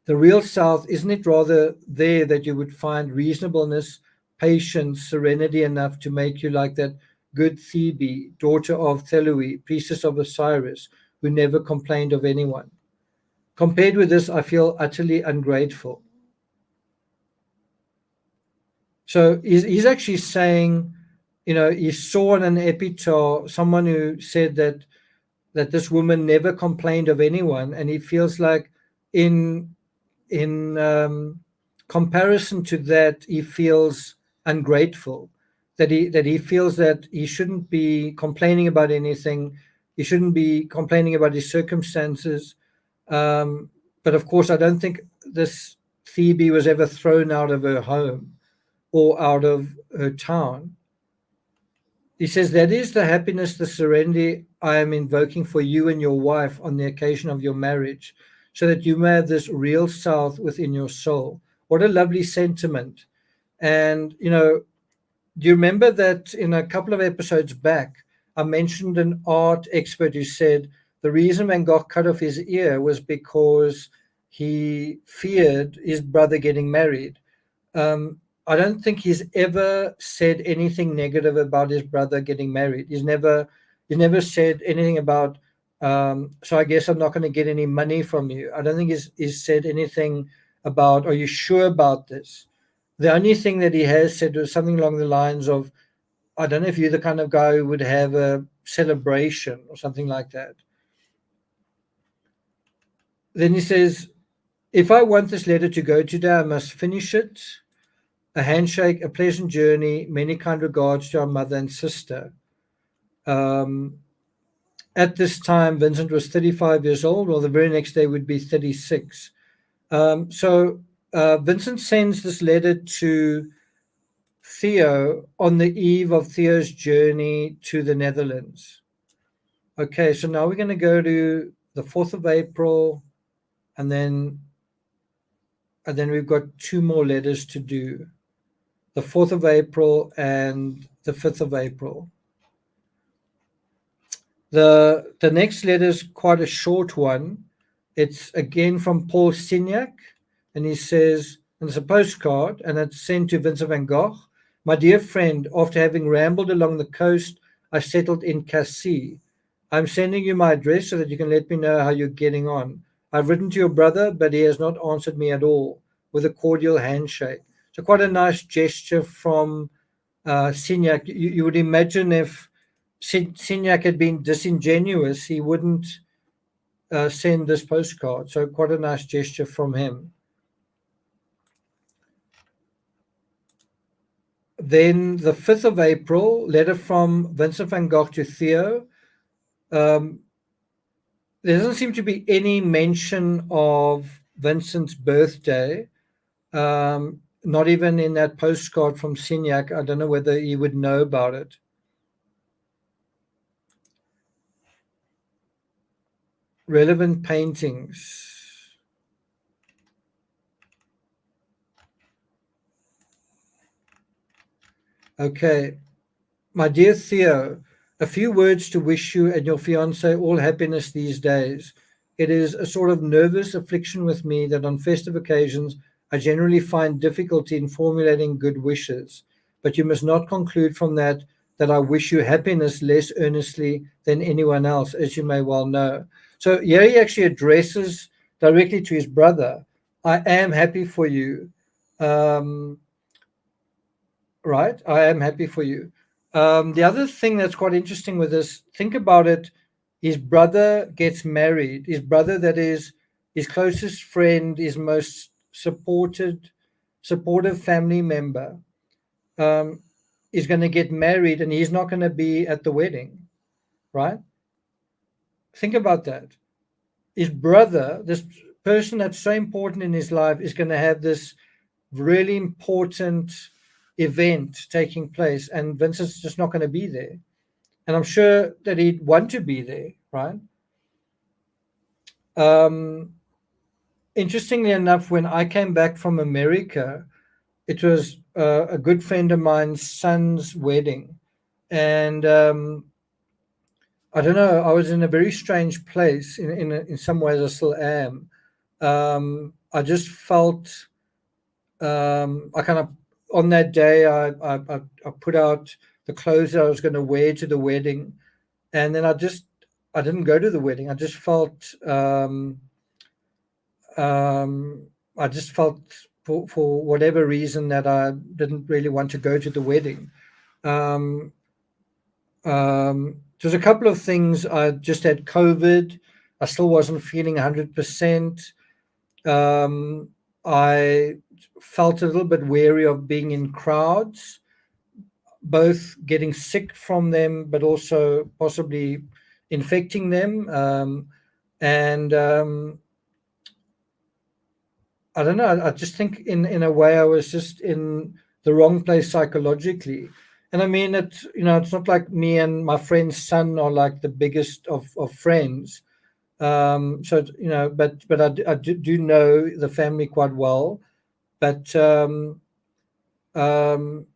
The real South, isn't it rather there that you would find reasonableness, patience, serenity enough to make you like that good Thebe, daughter of Thelui, priestess of Osiris, who never complained of anyone? Compared with this, I feel utterly ungrateful. So he's actually saying, he saw in an epitaph someone who said that this woman never complained of anyone, and he feels like in in comparison to that, he feels ungrateful. That he feels that he shouldn't be complaining about anything. He shouldn't be complaining about his circumstances. But of course, I don't think this Phoebe was ever thrown out of her home or out of her town. He says, that is the happiness, the serenity I am invoking for you and your wife on the occasion of your marriage, so that you may have this real south within your soul. What a lovely sentiment. And, do you remember that in a couple of episodes back, I mentioned an art expert who said the reason Van Gogh cut off his ear was because he feared his brother getting married. um, I don't think he's ever said anything negative about his brother getting married. He's never said anything about. So I guess I'm not going to get any money from you. I don't think he's said anything about. Are you sure about this? The only thing that he has said was something along the lines of, I don't know if you're the kind of guy who would have a celebration or something like that. Then he says, if I want this letter to go today, I must finish it. A handshake, a pleasant journey, many kind regards to our mother and sister. Um, at this time, Vincent was 35 years old, or the very next day would be 36. So Vincent sends this letter to Theo on the eve of Theo's journey to the Netherlands. Okay, so now we're going to go to the 4th of April, and then we've got two more letters to do. The 4th of April and the 5th of April. The next letter is quite a short one. It's again from Paul Signac, and he says, and it's a postcard, and it's sent to Vincent van Gogh. My dear friend, after having rambled along the coast, I settled in Cassis. I'm sending you my address so that you can let me know how you're getting on. I've written to your brother, but he has not answered me at all, with a cordial handshake. So quite a nice gesture from Signac. You would imagine if Signac had been disingenuous, he wouldn't send this postcard. So quite a nice gesture from him. Then the 5th of April, letter from Vincent van Gogh to Theo. Um, there doesn't seem to be any mention of Vincent's birthday, not even in that postcard from Signac. I don't know whether he would know about it. Relevant paintings. Okay. My dear Theo, a few words to wish you and your fiance all happiness these days. It is a sort of nervous affliction with me that on festive occasions I generally find difficulty in formulating good wishes. But you must not conclude from that I wish you happiness less earnestly than anyone else, as you may well know. So here he actually addresses directly to his brother, I am happy for you. Um, right? I am happy for you. The other thing that's quite interesting with this, think about it. His brother gets married. His brother, that is his closest friend, his most supportive family member, um, is going to get married, and he's not going to be at the wedding, right? Think about that. His brother, this person that's so important in his life, is going to have this really important event taking place, and Vincent's just not going to be there. And I'm sure that he'd want to be there, right? Um, Interestingly enough, when I came back from America, it was a good friend of mine's son's wedding, and I don't know. I was in a very strange place. In some ways, I still am. I just felt I kind of on that day I put out the clothes that I was going to wear to the wedding, and then I didn't go to the wedding. I just felt for whatever reason that I didn't really want to go to the wedding. Um, there's a couple of things. I just had COVID. I still wasn't feeling 100%. Um, I felt a little bit wary of being in crowds, both getting sick from them, but also possibly infecting them. And I don't know. I just think in a way I was just in the wrong place psychologically. And I mean, it's not like me and my friend's son are like the biggest of friends. But I do know the family quite well. But um, and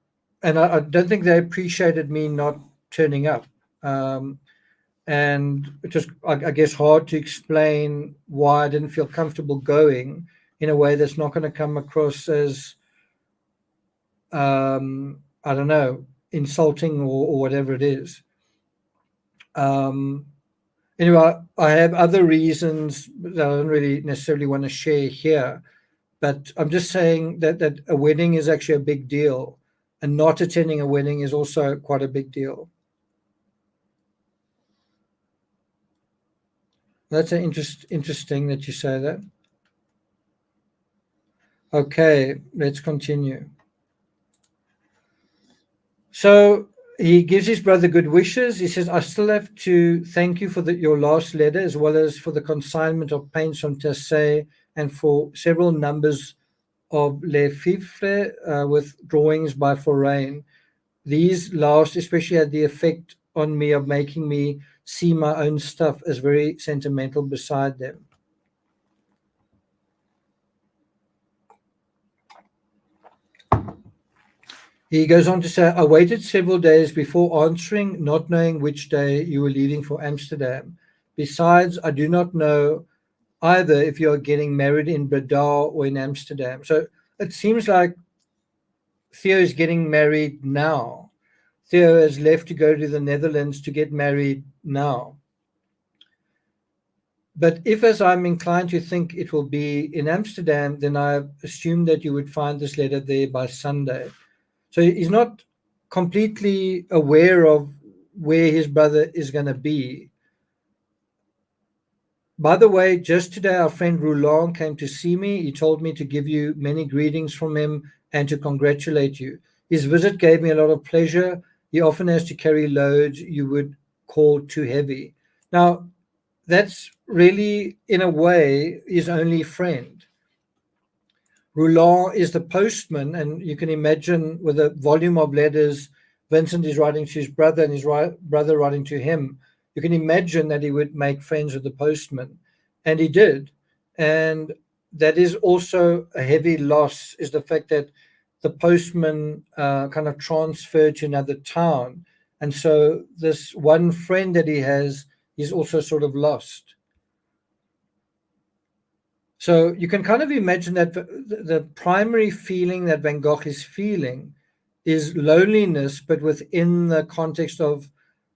I don't think they appreciated me not turning up. Um, and it was, I guess, hard to explain why I didn't feel comfortable going in a way that's not going to come across as I don't know, insulting or whatever it is. Um, anyway, I have other reasons that I don't really necessarily want to share here, but I'm just saying that a wedding is actually a big deal, and not attending a wedding is also quite a big deal. That's interesting that you say that. Okay, let's continue. So he gives his brother good wishes. He says, I still have to thank you for your last letter, as well as for the consignment of paints from Tassay and for several numbers of Les Fifres with drawings by Forain. These last especially had the effect on me of making me see my own stuff as very sentimental beside them. He goes on to say, I waited several days before answering, not knowing which day you were leaving for Amsterdam. Besides, I do not know either if you are getting married in Breda or in Amsterdam. So it seems like Theo is getting married now. Theo has left to go to the Netherlands to get married now. But if, as I'm inclined to think, it will be in Amsterdam, then I assume that you would find this letter there by Sunday. So he's not completely aware of where his brother is going to be. By the way, just today, our friend Roulon came to see me. He told me to give you many greetings from him and to congratulate you. His visit gave me a lot of pleasure. He often has to carry loads you would call too heavy. Now, that's really, in a way, his only friend. Roulon is the postman, and you can imagine with a volume of letters Vincent is writing to his brother and his brother writing to him. You can imagine that he would make friends with the postman, and he did. And that is also a heavy loss, is the fact that the postman kind of transferred to another town. And so this one friend that he has is also sort of lost. So you can kind of imagine that the primary feeling that Van Gogh is feeling is loneliness, but within the context of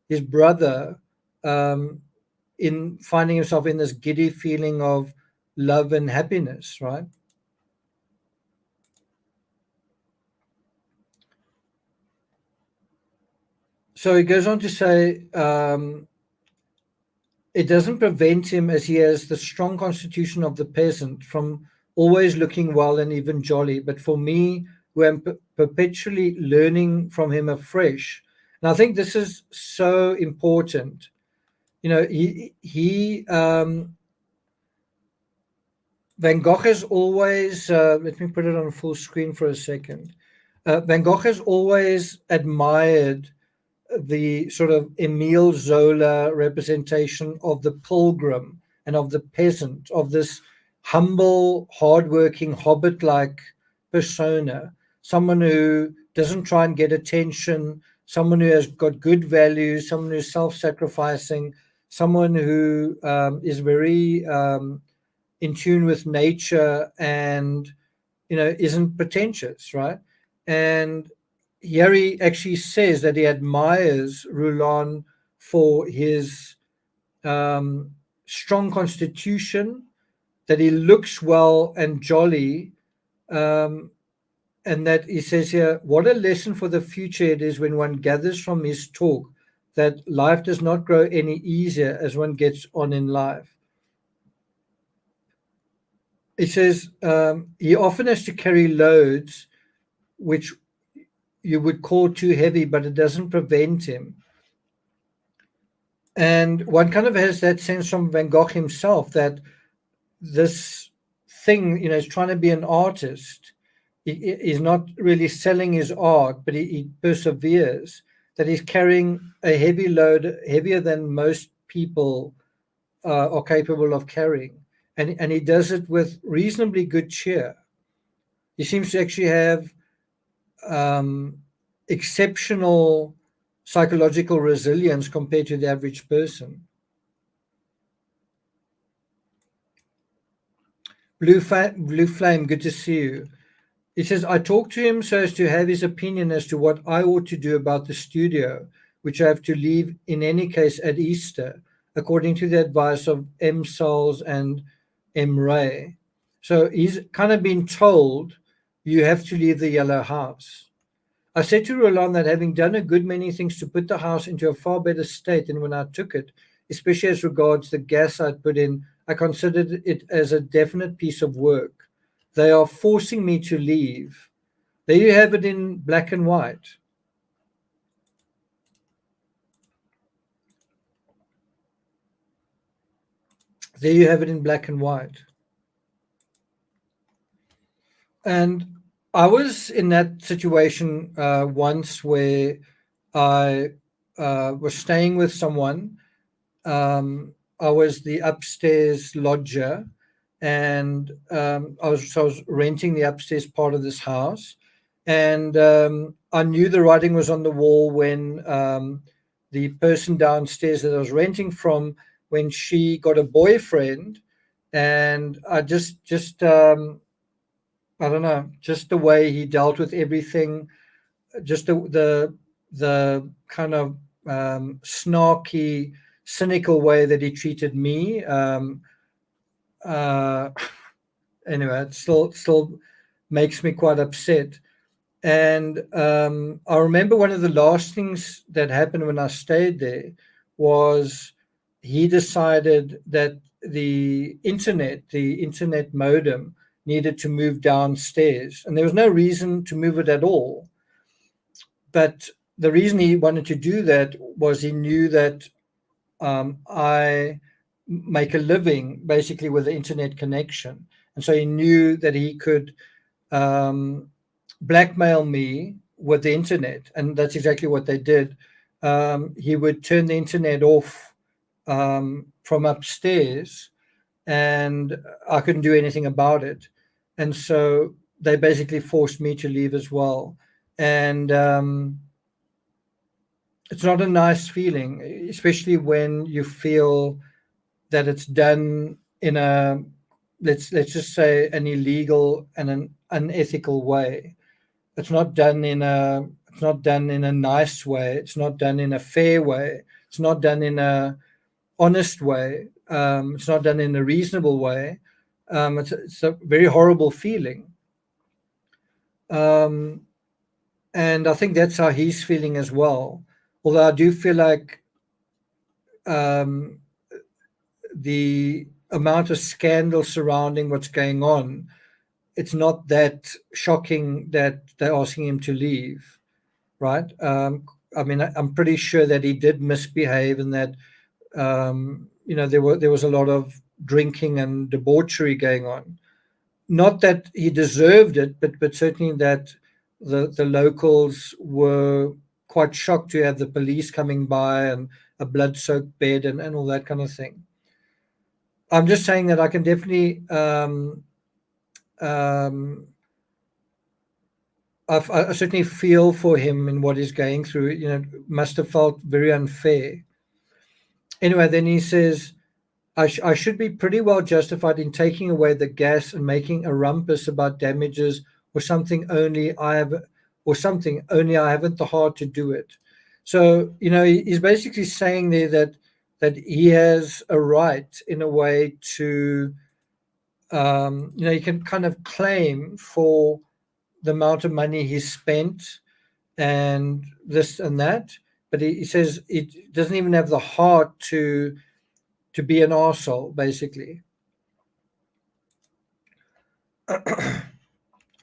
his brother um, in finding himself in this giddy feeling of love and happiness, right? So he goes on to say, it doesn't prevent him, as he has the strong constitution of the peasant, from always looking well and even jolly. But for me, who am perpetually learning from him afresh, and I think this is so important. He Van Gogh has always. Let me put it on full screen for a second. Van Gogh has always admired the sort of Emile Zola representation of the pilgrim and of the peasant, of this humble, hardworking, hobbit like persona. someone who doesn't try and get attention, someone who has got good values, someone who's self-sacrificing, someone who is very in tune with nature and isn't pretentious, right? And here he actually says that he admires Rouland for his um, strong constitution, that he looks well and jolly, um, and that he says here, what a lesson for the future it is when one gathers from his talk that life does not grow any easier as one gets on in life. He says he often has to carry loads which you would call too heavy, but it doesn't prevent him. And one kind of has that sense from Van Gogh himself that this thing, is trying to be an artist. He's not really selling his art, but he perseveres. That he's carrying a heavy load, heavier than most people are capable of carrying, and he does it with reasonably good cheer. He seems to actually have um, exceptional psychological resilience compared to the average person. Blue Flame, good to see you. He says, I talked to him so as to have his opinion as to what I ought to do about the studio, which I have to leave in any case at Easter, according to the advice of M. Soles and M. Ray. So he's kind of been told, you have to leave the yellow house. I said to Roland that having done a good many things to put the house into a far better state than when I took it, especially as regards the gas I'd put in, I considered it as a definite piece of work. They are forcing me to leave. There you have it in black and white. There you have it in black and white. And I was in that situation once where I was staying with someone. I was the upstairs lodger, and I was renting the upstairs part of this house, and I knew the writing was on the wall when the person downstairs that I was renting from, when she got a boyfriend, and I just I don't know, just the way he dealt with everything, just the kind of snarky, cynical way that he treated me. Uh, anyway, it still makes me quite upset. And I remember one of the last things that happened when I stayed there was he decided that the internet modem, needed to move downstairs, and there was no reason to move it at all. But the reason he wanted to do that was he knew that I make a living basically with the internet connection. And so he knew that he could um, blackmail me with the internet. And that's exactly what they did. He would turn the internet off from upstairs, and I couldn't do anything about it. And so they basically forced me to leave as well. And it's not a nice feeling, especially when you feel that it's done in a, let's just say, an illegal and an unethical way. It's not done in a nice way. It's not done in a fair way. It's not done in a honest way. It's not done in a reasonable way. It's a very horrible feeling. Um, and I think that's how he's feeling as well. Although I do feel like um, the amount of scandal surrounding what's going on, it's not that shocking that they're asking him to leave, right? I mean, I'm pretty sure that he did misbehave, and that there was a lot of drinking and debauchery going on. Not that he deserved it, but certainly that the locals were quite shocked to have the police coming by and a blood-soaked bed and all that kind of thing. I'm just saying that I can definitely um, I certainly feel for him in what he's going through. Must have felt very unfair. Anyway, then he says, I should be pretty well justified in taking away the gas and making a rumpus about damages or something only I have, or something only I haven't the heart to do it. So he's basically saying there that he has a right in a way to he can kind of claim for the amount of money he spent and this and that, but he says it doesn't even have the heart to be an arsehole, basically. The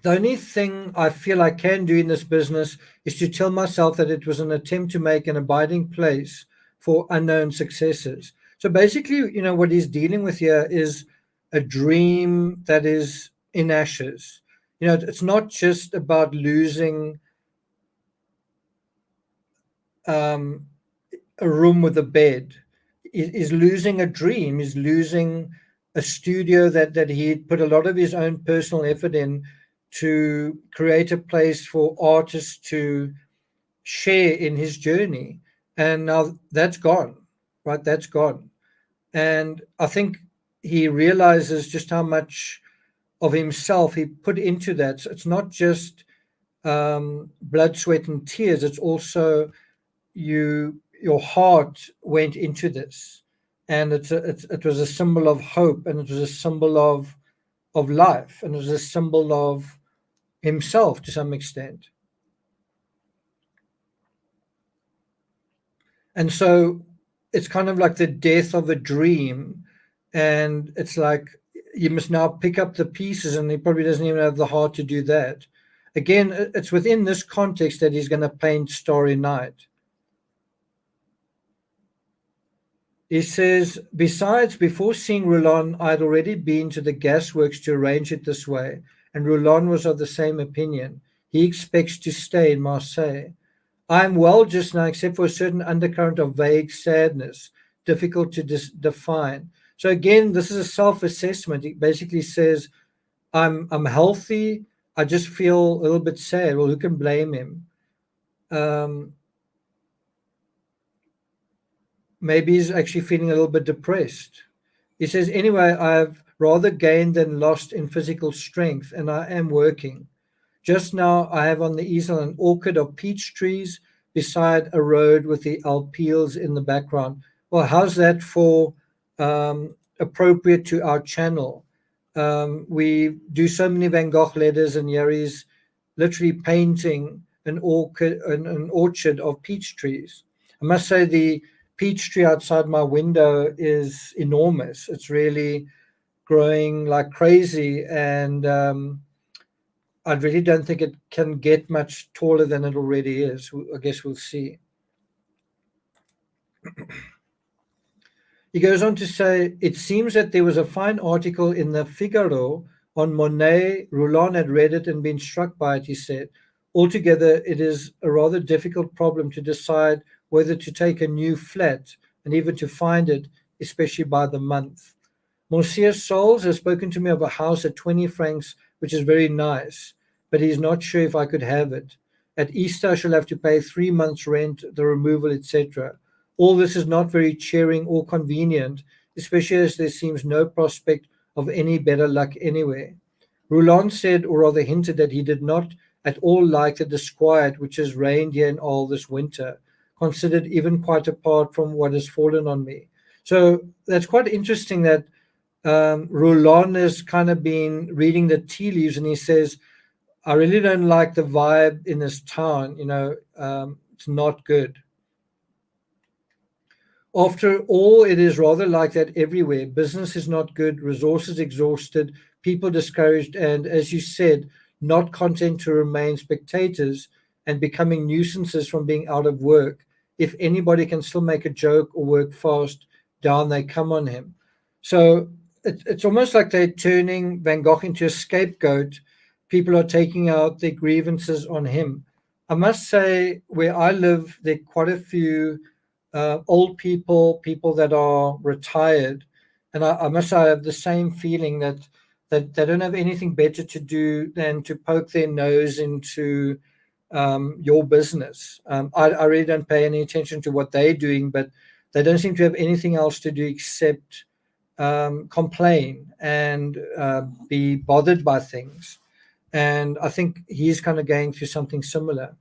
only thing I feel I can do in this business is to tell myself that it was an attempt to make an abiding place for unknown successes. So basically, what he's dealing with here is a dream that is in ashes. It's not just about losing um, a room with a bed. Is losing a dream, is losing a studio that he put a lot of his own personal effort in to create a place for artists to share in his journey. And now that's gone, right? That's gone. And I think he realizes just how much of himself he put into that. So it's not just blood, sweat, and tears. It's also your heart went into this, and it was a symbol of hope, and it was a symbol of life, and it was a symbol of himself to some extent. And so it's kind of like the death of a dream, and it's like you must now pick up the pieces, and he probably doesn't even have the heart to do that. Again, it's within this context that he's going to paint Starry Night. He says, besides, before seeing Roulon, I had already been to the gasworks to arrange it this way, and Roulon was of the same opinion. He expects to stay in Marseille. I am well just now, except for a certain undercurrent of vague sadness, difficult to define. So again, this is a self-assessment. He basically says, I'm healthy. I just feel a little bit sad. Well, who can blame him? Um, Maybe he's actually feeling a little bit depressed. He says, anyway, I've rather gained than lost in physical strength, and I am working. Just now, I have on the easel an orchard of peach trees beside a road with the alpils in the background. Well, how's that for appropriate to our channel? We do so many Van Gogh letters, and Yari's literally painting an orchard of peach trees. I must say the peach tree outside my window is enormous. It's really growing like crazy, and I really don't think it can get much taller than it already is. I guess we'll see. He goes on to say, it seems that there was a fine article in the Figaro on Monet. Roulon had read it and been struck by it, he said. Altogether, it is a rather difficult problem to decide whether to take a new flat and even to find it, especially by the month. Monsieur Soles has spoken to me of a house at 20 francs, which is very nice, but he's not sure if I could have it. At Easter, I shall have to pay 3 months' rent, the removal, etc. All this is not very cheering or convenient, especially as there seems no prospect of any better luck anywhere. Roulon said, or rather hinted, that he did not at all like the disquiet which has reigned here in all this winter, considered even quite apart from what has fallen on me. So that's quite interesting that Roulon has kind of been reading the tea leaves, and he says, I really don't like the vibe in this town. It's not good. After all, it is rather like that everywhere. Business is not good, resources exhausted, people discouraged, and, as you said, not content to remain spectators and becoming nuisances from being out of work. If anybody can still make a joke or work fast, down they come on him. So it's almost like they're turning Van Gogh into a scapegoat. People are taking out their grievances on him. I must say, where I live, there are quite a few old people, people that are retired, and I must say I have the same feeling that that they don't have anything better to do than to poke their nose into your business. I really don't pay any attention to what they're doing, but they don't seem to have anything else to do except complain and be bothered by things. And I think he's kind of going through something similar.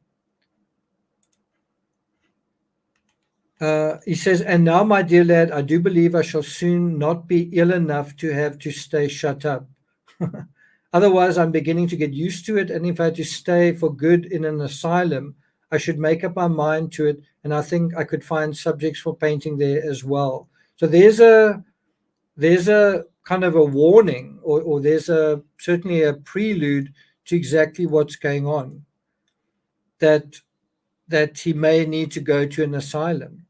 He says, and now, my dear lad, I do believe I shall soon not be ill enough to have to stay shut up. Otherwise, I'm beginning to get used to it. And if I had to stay for good in an asylum, I should make up my mind to it. And I think I could find subjects for painting there as well. So there's a kind of a warning, or there's a certainly a prelude to exactly what's going on, that that he may need to go to an asylum.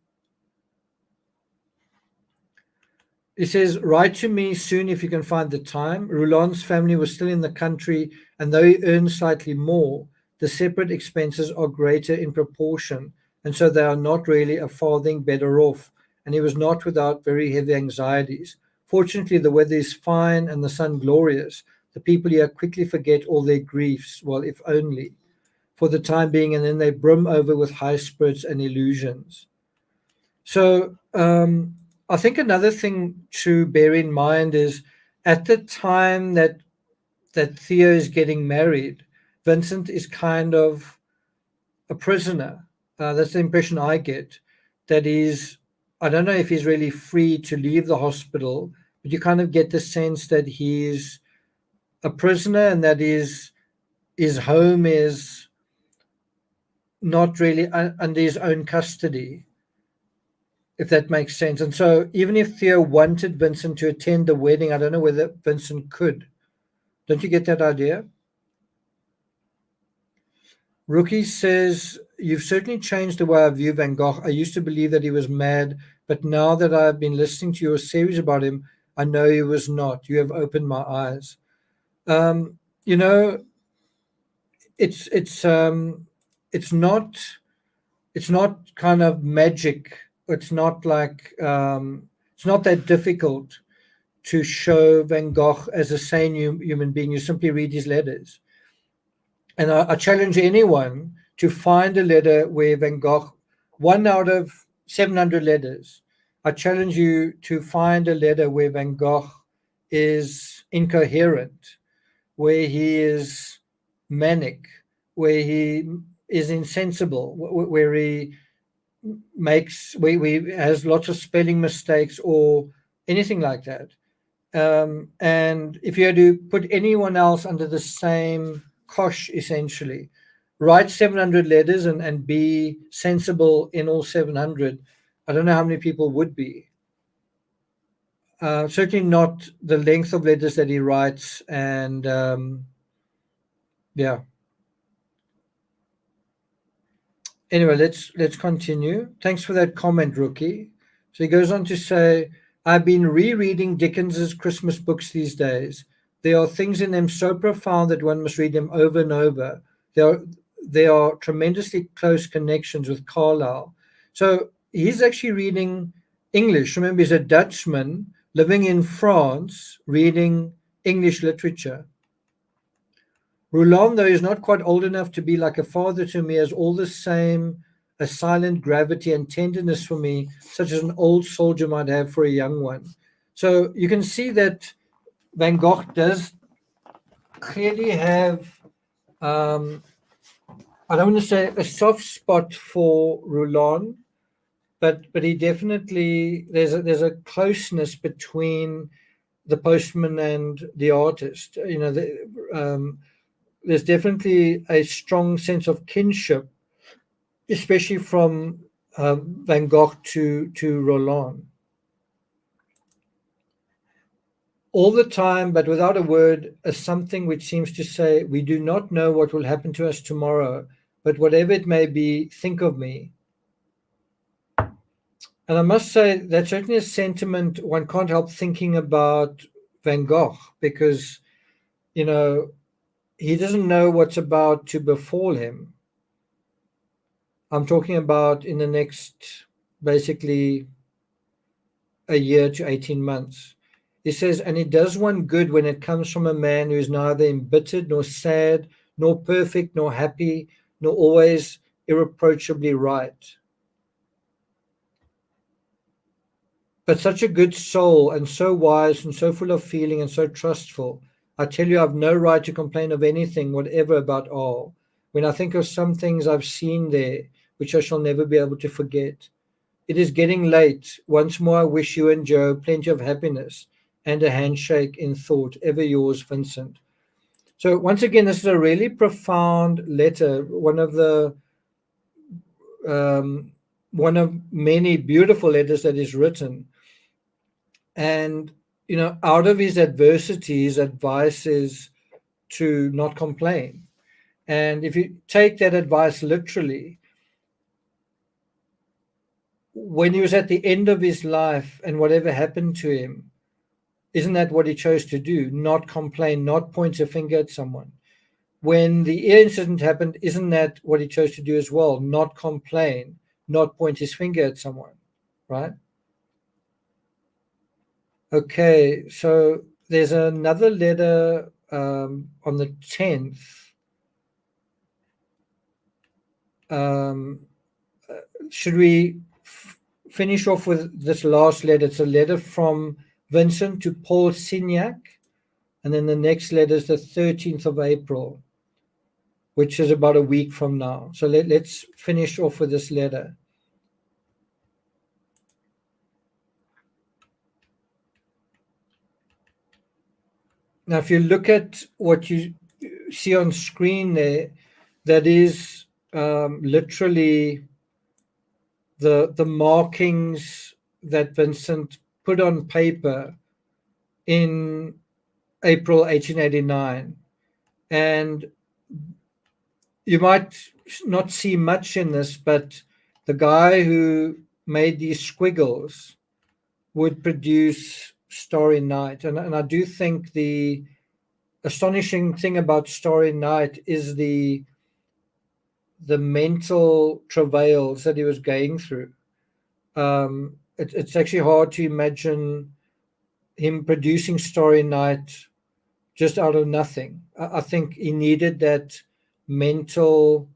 He says, write to me soon if you can find the time. Rouland's family was still in the country, and though he earned slightly more, the separate expenses are greater in proportion, and so they are not really a farthing better off, and he was not without very heavy anxieties. Fortunately, the weather is fine and the sun glorious. The people here quickly forget all their griefs, well, if only for the time being, and then they brim over with high spirits and illusions. So I think another thing to bear in mind is at the time that Theo is getting married, Vincent is kind of a prisoner. That's the impression I get. That is, I don't know if he's really free to leave the hospital, but you kind of get the sense that he's a prisoner and that his home is not really under his own custody, if that makes sense. And so even if Theo wanted Vincent to attend the wedding, I don't know whether Vincent could. Don't you get that idea? Rookie says, you've certainly changed the way I view Van Gogh. I used to believe that he was mad, but now that I've been listening to your series about him, I know he was not. You have opened my eyes. Um, you know, it's not it's not kind of magic. It's not like it's not that difficult to show Van Gogh as a sane human being. You simply read his letters. And I challenge anyone to find a letter where Van Gogh, one out of 700 letters, I challenge you to find a letter where Van Gogh is incoherent, where he is manic, where he is insensible, where he where he has lots of spelling mistakes or anything like that. And if you had to put anyone else under the same cosh, essentially, write 700 letters and be sensible in all 700, I don't know how many people would be. Certainly not the length of letters that he writes. And yeah. Anyway, let's continue. Thanks for that comment, Rookie. So he goes on to say, I've been rereading Dickens's Christmas books these days. There are things in them so profound that one must read them over and over. There are tremendously close connections with Carlyle. So he's actually reading English. Remember, he's a Dutchman living in France, reading English literature. Rouland, though, is not quite old enough to be like a father to me, has all the same a silent gravity and tenderness for me, such as an old soldier might have for a young one. So you can see that Van Gogh does clearly have, um, I don't want to say a soft spot for Rouland, but he definitely, there's a closeness between the postman and the artist. There's definitely a strong sense of kinship, especially from Van Gogh to Roland. All the time, but without a word, as something which seems to say, we do not know what will happen to us tomorrow, but whatever it may be, think of me. And I must say, that's certainly a sentiment one can't help thinking about Van Gogh, because, you know, he doesn't know what's about to befall him. I'm talking about in the next basically a year to 18 months. He says, and it does one good when it comes from a man who is neither embittered nor sad, nor perfect, nor happy, nor always irreproachably right. But such a good soul, and so wise, and so full of feeling, and so trustful. I tell you, I've no right to complain of anything whatever about all. When I think of some things I've seen there, which I shall never be able to forget. It is getting late. Once more, I wish you and Joe plenty of happiness and a handshake in thought. Ever yours, Vincent. So, once again, this is a really profound letter, um, one of many beautiful letters that is written. And, out of his adversities, advice is to not complain. And if you take that advice literally, when he was at the end of his life and whatever happened to him, isn't that what he chose to do? Not complain, not point a finger at someone. When the ear incident happened, isn't that what he chose to do as well? Not complain, not point his finger at someone, right? Okay, so there's another letter on the 10th. Um, should we finish off with this last letter? It's a letter from Vincent to Paul Signac, and then the next letter is the 13th of April, which is about a week from now. So let's finish off with this letter. Now, if you look at what you see on screen there, that is literally the markings that Vincent put on paper in April 1889. And you might not see much in this, but the guy who made these squiggles would produce Starry Night. And I do think the astonishing thing about Starry Night is the mental travails that he was going through. It's actually hard to imagine him producing Starry Night just out of nothing. I think he needed that mental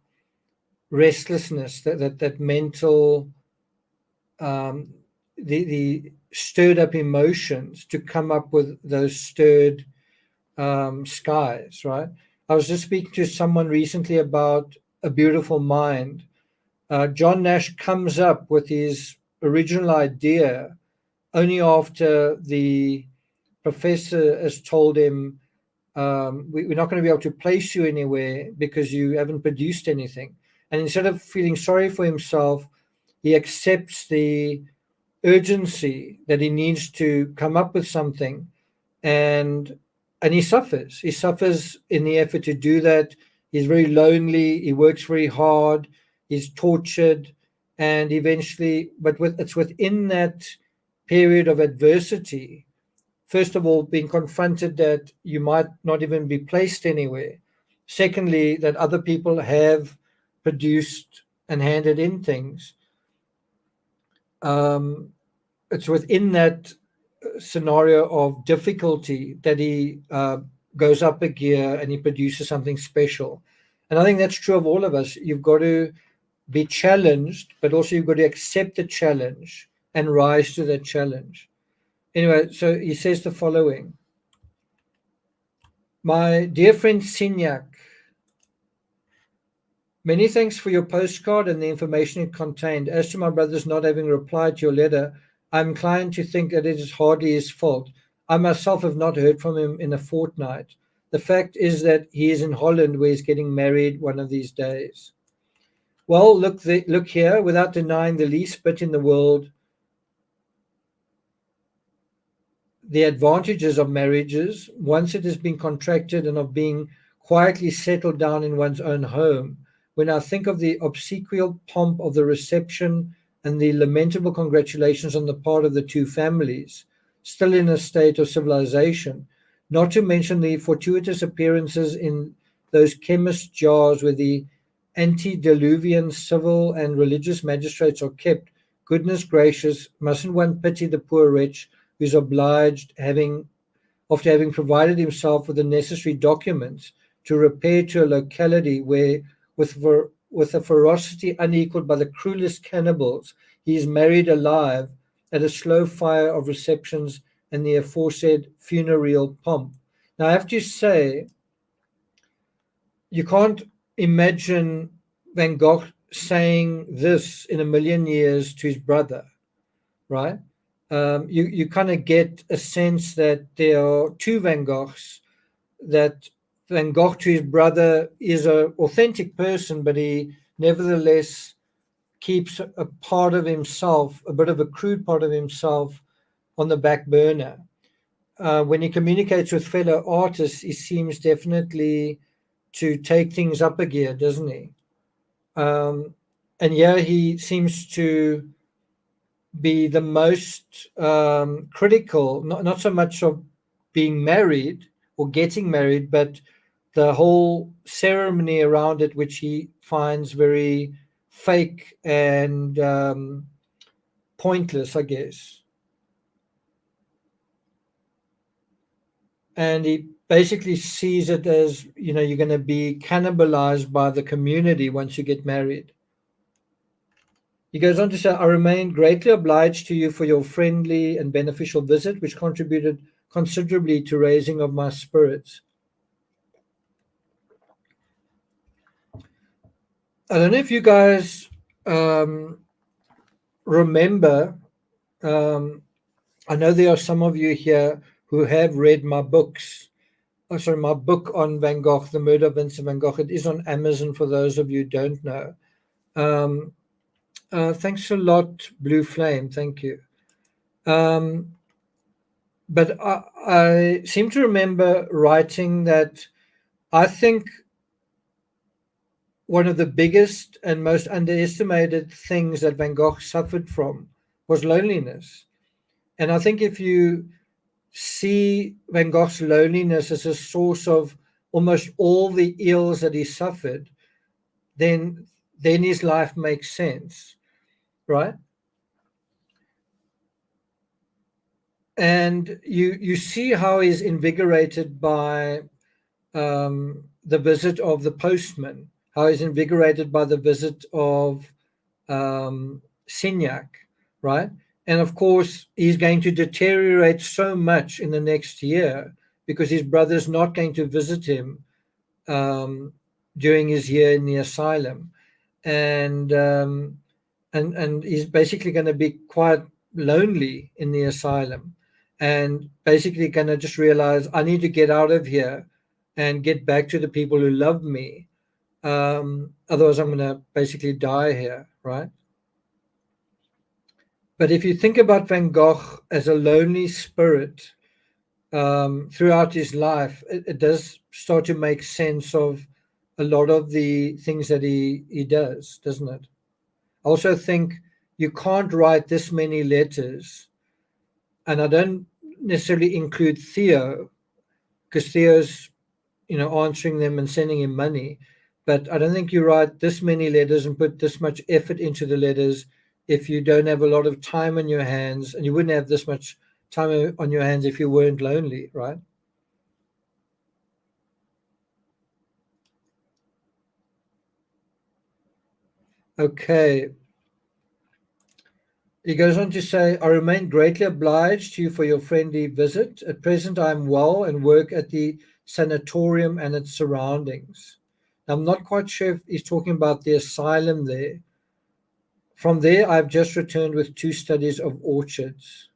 restlessness, that mental um, the stirred up emotions to come up with those stirred skies, right? I was just speaking to someone recently about A Beautiful Mind. John Nash comes up with his original idea only after the professor has told him, we're not going to be able to place you anywhere because you haven't produced anything. And instead of feeling sorry for himself, he accepts the urgency that he needs to come up with something, and he suffers. He suffers in the effort to do that. He's very lonely. He works very hard. He's tortured, and eventually, it's within that period of adversity. First of all, being confronted that you might not even be placed anywhere. Secondly, that other people have produced and handed in things. It's within that scenario of difficulty that he goes up a gear and he produces something special. And I think that's true of all of us. You've got to be challenged, but also you've got to accept the challenge and rise to that challenge. Anyway, so he says the following. My dear friend Signac, many thanks for your postcard and the information it contained. As to my brother's not having replied to your letter, I'm inclined to think that it is hardly his fault. I myself have not heard from him in a fortnight. The fact is that he is in Holland, where he's getting married one of these days. Well, look here, without denying the least bit in the world the advantages of marriages, once it has been contracted, and of being quietly settled down in one's own home. When I think of the obsequial pomp of the reception and the lamentable congratulations on the part of the two families, still in a state of civilization, not to mention the fortuitous appearances in those chemist jars where the antediluvian civil and religious magistrates are kept, goodness gracious, mustn't one pity the poor wretch who's obliged, after having provided himself with the necessary documents, to repair to a locality where, with a ferocity unequaled by the cruelest cannibals, he is married alive at a slow fire of receptions and the aforesaid funereal pomp. Now, I have to say, you can't imagine Van Gogh saying this in a million years to his brother, right? You kind of get a sense that there are two Van Goghs, that Van Gogh to his brother is an authentic person, but he nevertheless keeps a part of himself, a bit of a crude part of himself, on the back burner. When he communicates with fellow artists, he seems definitely to take things up a gear, doesn't he? And yeah, he seems to be the most critical, not so much of being married or getting married, but the whole ceremony around it, which he finds very fake and pointless, I guess. And he basically sees it as, you're going to be cannibalized by the community once you get married. He goes on to say, I remain greatly obliged to you for your friendly and beneficial visit, which contributed considerably to raising of my spirits. I don't know if you guys remember, I know there are some of you here who have read my books. Oh, sorry, my book on Van Gogh, The Murder of Vincent van Gogh. It is on Amazon for those of you who don't know. Thanks a lot, Blue Flame. Thank you. But I seem to remember writing that I think one of the biggest and most underestimated things that Van Gogh suffered from was loneliness. And I think if you see Van Gogh's loneliness as a source of almost all the ills that he suffered, then his life makes sense, right? And you see how he's invigorated by the visit of the postman, how he's invigorated by the visit of Signac, right? And of course, he's going to deteriorate so much in the next year because his brother's not going to visit him during his year in the asylum, and he's basically going to be quite lonely in the asylum, and basically going to just realize, I need to get out of here and get back to the people who love me. Otherwise, I'm going to basically die here, right? But if you think about Van Gogh as a lonely spirit throughout his life, it does start to make sense of a lot of the things that he does, doesn't it? I also think you can't write this many letters, and I don't necessarily include Theo, because Theo's, answering them and sending him money. But I don't think you write this many letters and put this much effort into the letters if you don't have a lot of time on your hands, and you wouldn't have this much time on your hands if you weren't lonely, right? Okay. He goes on to say, I remain greatly obliged to you for your friendly visit. At present, I am well and work at the sanatorium and its surroundings. I'm not quite sure if he's talking about the asylum there. From there, I've just returned with 2 studies of orchids.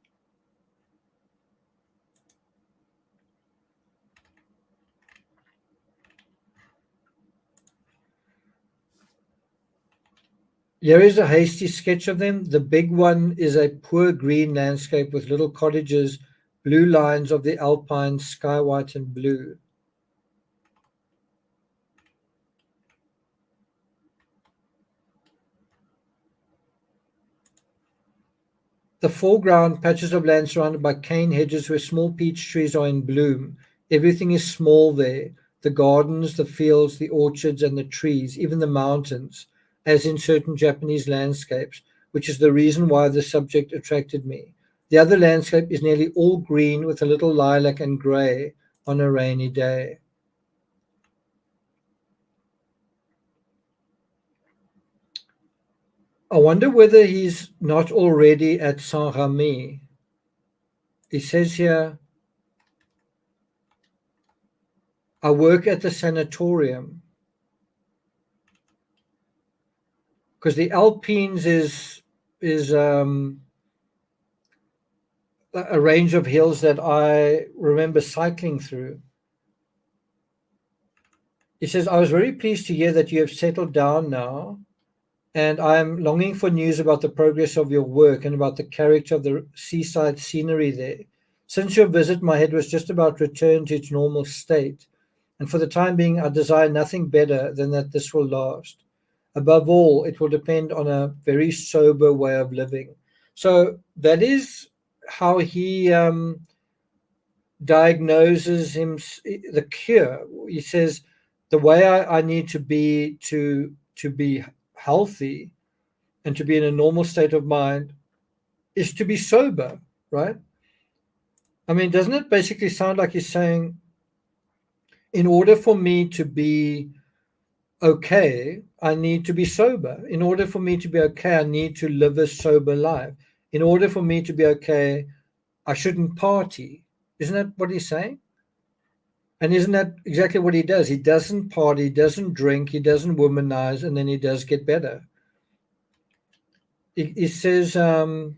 Here is a hasty sketch of them. The big one is a poor green landscape with little cottages, blue lines of the alpines, sky white and blue. The foreground, patches of land surrounded by cane hedges where small peach trees are in bloom. Everything is small there. The gardens, the fields, the orchards, and the trees, even the mountains, as in certain Japanese landscapes, which is the reason why the subject attracted me. The other landscape is nearly all green with a little lilac and grey on a rainy day. I wonder whether he's not already at Saint-Remy. He says here, I work at the sanatorium. Because the Alpines is a range of hills that I remember cycling through. He says, I was very pleased to hear that you have settled down now, and I am longing for news about the progress of your work and about the character of the seaside scenery there. Since your visit, my head was just about returned to its normal state, and for the time being, I desire nothing better than that this will last. Above all, it will depend on a very sober way of living. So that is how he diagnoses him the cure. He says the way I need to be healthy and to be in a normal state of mind is to be sober, right? I mean, doesn't it basically sound like he's saying, in order for me to be okay, I need to be sober. In order for me to be okay, I need to live a sober life. In order for me to be okay, I shouldn't party. Isn't that what he's saying? And isn't that exactly what he does? He doesn't party, he doesn't drink, he doesn't womanize, and then he does get better. He says, I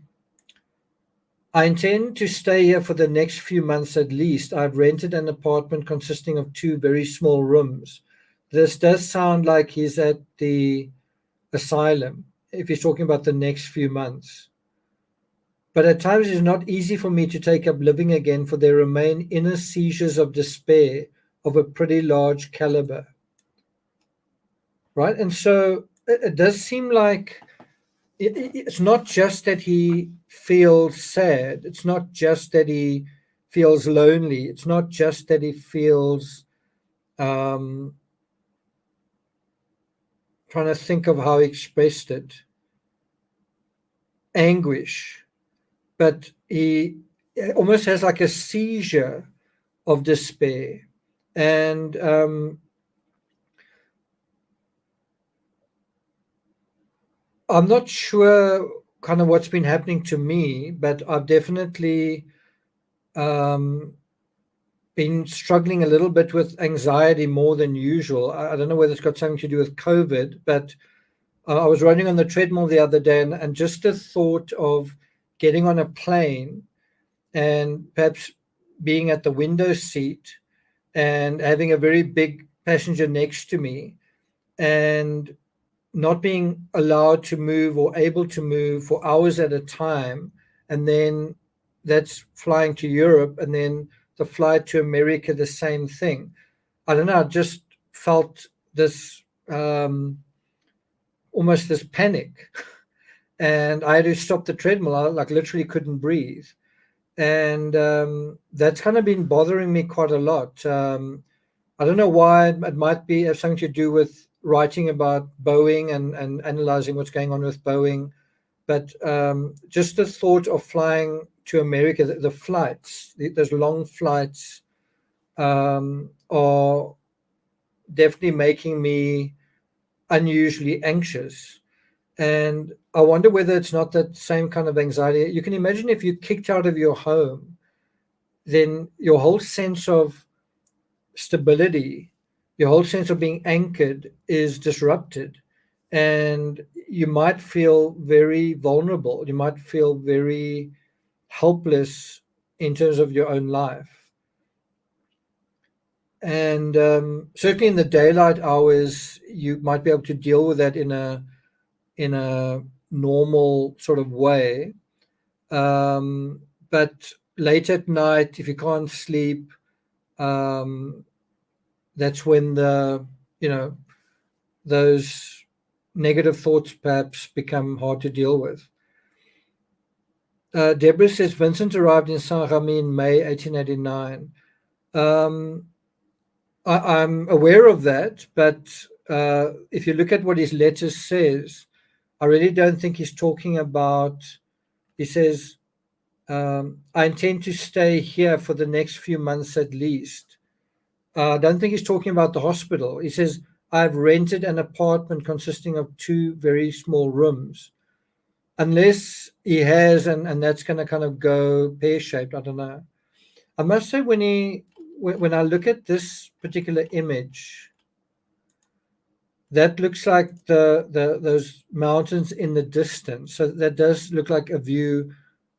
intend to stay here for the next few months at least. I've rented an apartment consisting of two very small rooms. This does sound like he's at the asylum, if he's talking about the next few months. But at times it is not easy for me to take up living again, for there remain inner seizures of despair of a pretty large caliber. Right? And so it does seem like it's not just that he feels sad. It's not just that he feels lonely. It's not just that he feels, trying to think of how he expressed it, anguish, but he almost has like a seizure of despair. And I'm not sure kind of what's been happening to me, but I've definitely um, been struggling a little bit with anxiety more than usual. I don't know whether it's got something to do with COVID, but I was running on the treadmill the other day, and just the thought of getting on a plane and perhaps being at the window seat and having a very big passenger next to me and not being allowed to move or able to move for hours at a time, and then that's flying to Europe, and then the flight to America, the same thing. I don't know. I just felt this almost this panic, and I had to stop the treadmill. I like literally couldn't breathe, and that's kind of been bothering me quite a lot. I don't know why. It might be have something to do with writing about Boeing and analyzing what's going on with Boeing, but just the thought of flying to America, the flights, those long flights, are definitely making me unusually anxious. And I wonder whether it's not that same kind of anxiety. You can imagine if you're kicked out of your home, then your whole sense of stability, your whole sense of being anchored is disrupted. And you might feel very vulnerable. You might feel very helpless in terms of your own life. And certainly in the daylight hours, you might be able to deal with that in a normal sort of way. But late at night, if you can't sleep, um, that's when those negative thoughts perhaps become hard to deal with. Deborah says Vincent arrived in Saint-Remy in May 1889. Um, I'm aware of that, but if you look at what his letter says, I really don't think he's talking about. He says I intend to stay here for the next few months at least. I don't think he's talking about the hospital. He says, I've rented an apartment consisting of two very small rooms. Unless he has, and that's going to kind of go pear shaped. I don't know. I must say, when I look at this particular image, that looks like the those mountains in the distance. So that does look like a view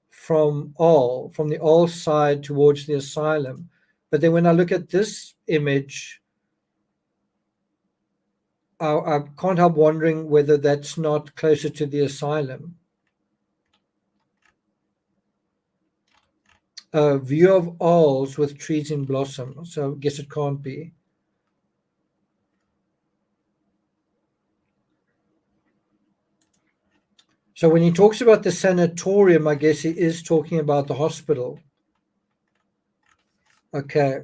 from the all side towards the asylum. But then when I look at this image, I can't help wondering whether that's not closer to the asylum. A view of Arles with trees in blossom. So I guess it can't be. So when he talks about the sanatorium, I guess he is talking about the hospital. Okay.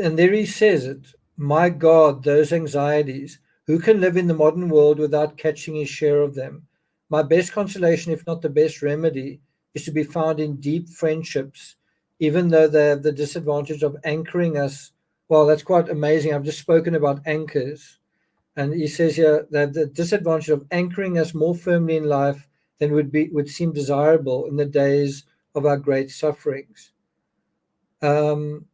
And there he says it. My God, those anxieties. Who can live in the modern world without catching his share of them? My best consolation, if not the best remedy, is to be found in deep friendships, even though they have the disadvantage of anchoring us. Well, that's quite amazing. I've just spoken about anchors. And he says here that the disadvantage of anchoring us more firmly in life than would seem desirable in the days of our great sufferings. Um,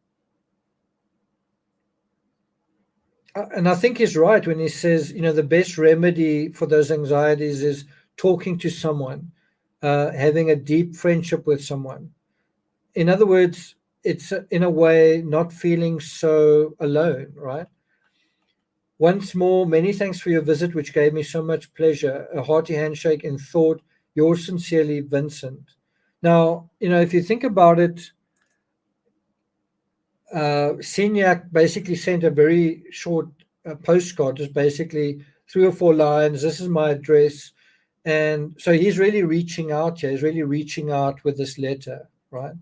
and I think he's right when he says, the best remedy for those anxieties is talking to someone, having a deep friendship with someone. In other words, it's in a way not feeling so alone, right? Once more, many thanks for your visit, which gave me so much pleasure. A hearty handshake in thought. Yours sincerely, Vincent. Now, if you think about it, Signac basically sent a very short postcard, just basically 3 or 4 lines. This is my address. And so he's really reaching out here. He's really reaching out with this letter, right?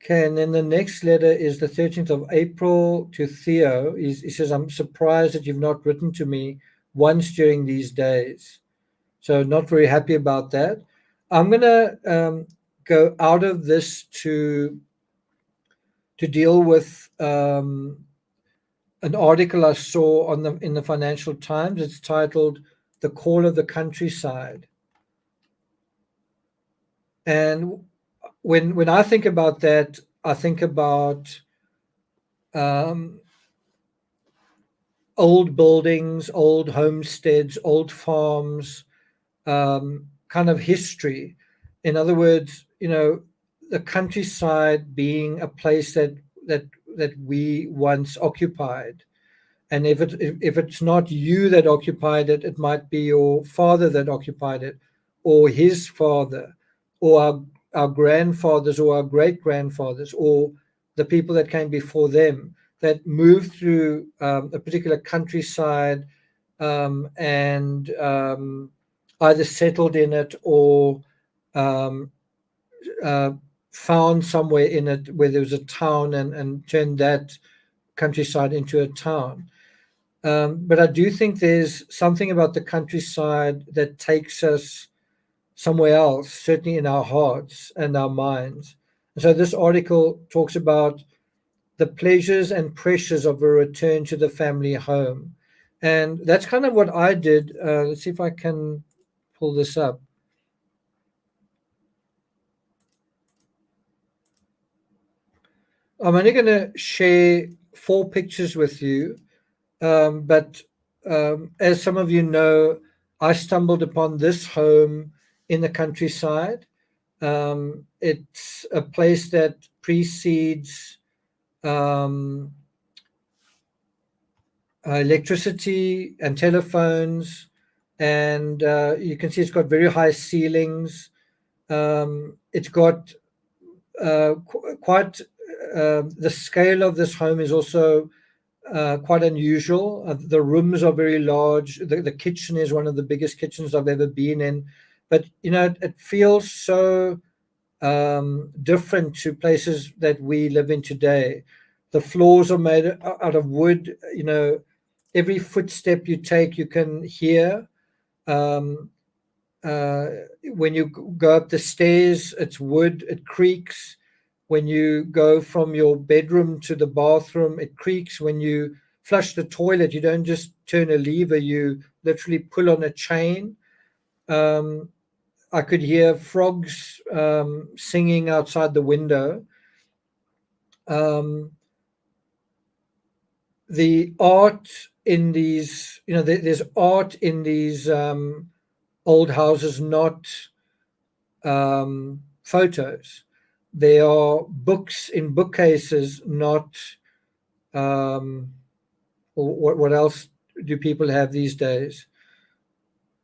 Okay, and then the next letter is the 13th of April to Theo. He says, I'm surprised that you've not written to me once during these days. So, not very happy about that. I'm going to go out of this to deal with an article I saw in the Financial Times. It's titled "The Call of the Countryside," and when I think about that, I think about um, old buildings, old homesteads, old farms, kind of history. In other words, the countryside being a place that that we once occupied. And if it's not you that occupied it, it might be your father that occupied it, or his father, or our grandfathers, or our great grandfathers, or the people that came before them that moved through a particular countryside and either settled in it or um, uh, found somewhere in it where there was a town and turned that countryside into a town. But I do think there's something about the countryside that takes us somewhere else, certainly in our hearts and our minds. And so this article talks about the pleasures and pressures of a return to the family home. And that's kind of what I did. Let's see if I can pull this up. I'm only going to share 4 pictures with you, but as some of you know, I stumbled upon this home in the countryside. It's a place that precedes um, electricity and telephones, and you can see it's got very high ceilings. It's got quite the scale of this home is also quite unusual. The rooms are very large. The kitchen is one of the biggest kitchens I've ever been in, but it feels so different to places that we live in today. The floors are made out of wood. Every footstep you take, you can hear. Um, uh, when you go up the stairs, it's wood, it creaks. When you go from your bedroom to the bathroom, it creaks. When you flush the toilet, you don't just turn a lever, you literally pull on a chain. Um, I could hear frogs singing outside the window. Um, the art in these, there's art in these old houses, not photos. There are books in bookcases, not or what else do people have these days?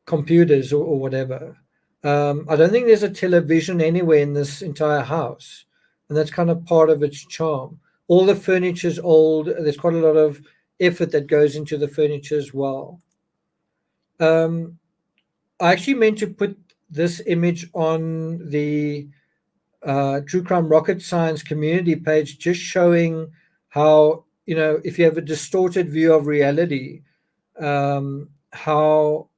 Computers or whatever. I don't think there's a television anywhere in this entire house, and that's kind of part of its charm. All the furniture's old. There's quite a lot of effort that goes into the furniture as well. Um, I actually meant to put this image on the True Crime Rocket Science community page, just showing how, if you have a distorted view of reality, how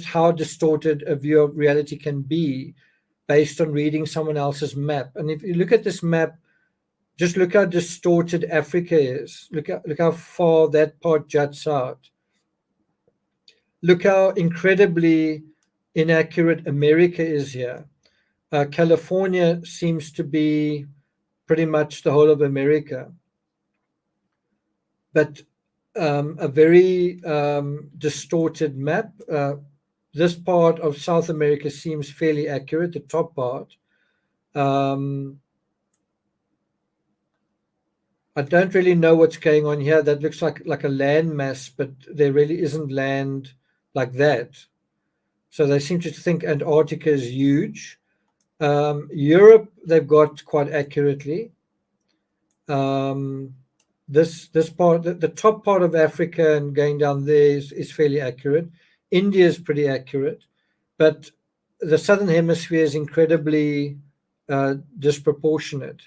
how distorted a view of reality can be based on reading someone else's map. And if you look at this map, just look how distorted Africa is. Look how far that part juts out. Look how incredibly inaccurate America is here. California seems to be pretty much the whole of America, but a very distorted map. This part of South America seems fairly accurate, the top part. Um, I don't really know what's going on here. That looks like a land mass, but there really isn't land like that. So they seem to think Antarctica is huge. Europe, they've got quite accurately. Um, this part, the top part of Africa and going down there is fairly accurate. India is pretty accurate, but the southern hemisphere is incredibly disproportionate.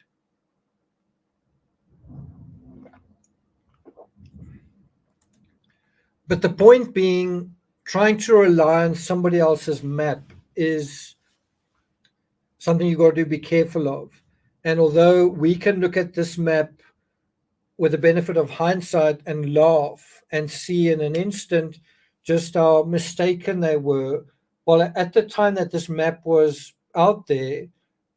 But the point being, trying to rely on somebody else's map is something you've got to be careful of. And although we can look at this map with the benefit of hindsight and laugh and see in an instant just how mistaken they were. Well, at the time that this map was out there,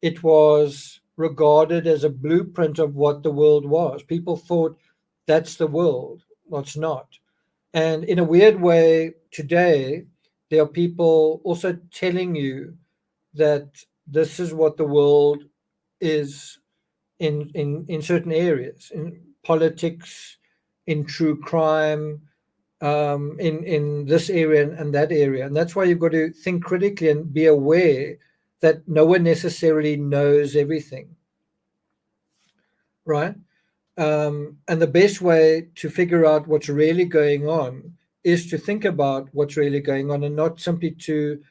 it was regarded as a blueprint of what the world was. People thought that's the world. Well, it's not. And in a weird way, today, there are people also telling you that this is what the world is in certain areas, in politics, in true crime, in this area and that area. And that's why you've got to think critically and be aware that no one necessarily knows everything, right? And the best way to figure out what's really going on is to think about what's really going on and not simply to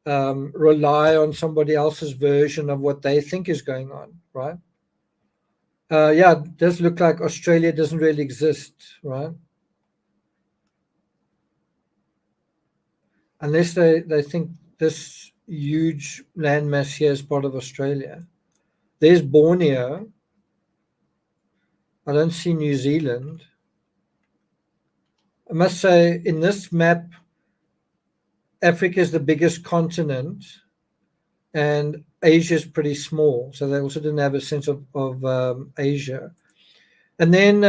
rely on somebody else's version of what they think is going on, right? Yeah, it does look like Australia doesn't really exist, right? Unless they think this huge landmass here is part of Australia. There's Borneo. I don't see New Zealand. I must say, in this map, Africa is the biggest continent and Asia is pretty small. So they also didn't have a sense of Asia. And then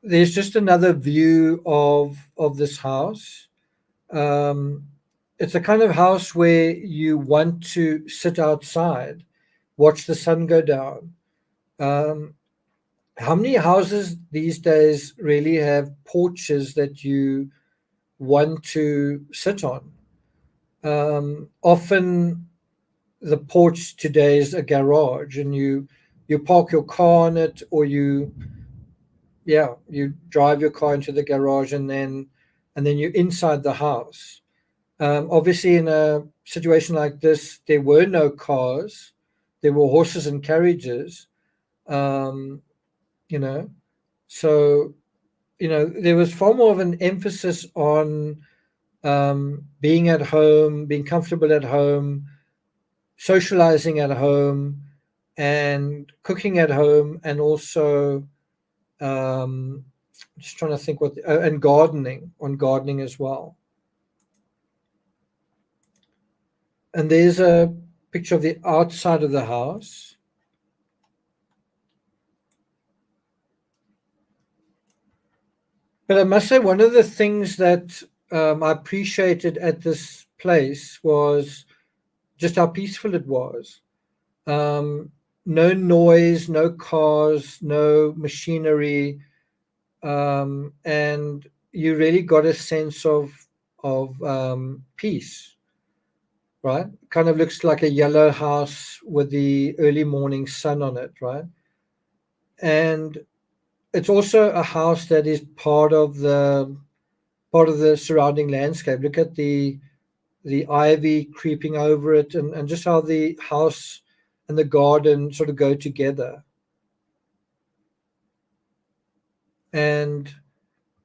there's just another view of this house. Um, it's a kind of house where you want to sit outside, watch the sun go down. Um, how many houses these days really have porches that you want to sit on? Often the porch today is a garage, and you park your car on it, or you drive your car into the garage, and then you're inside the house. Obviously, in a situation like this, there were no cars, there were horses and carriages. Um, you know, so there was far more of an emphasis on being at home, being comfortable at home, socializing at home, and cooking at home, and also um, just trying to think and gardening as well. And there's a picture of the outside of the house. But I must say, one of the things that I appreciated at this place was just how peaceful it was. Um, no noise, no cars, no machinery, and you really got a sense of peace, right? Kind of looks like a yellow house with the early morning sun on it, right? And it's also a house that is part of the surrounding landscape. Look at the ivy creeping over it, and just how the house and the garden sort of go together. And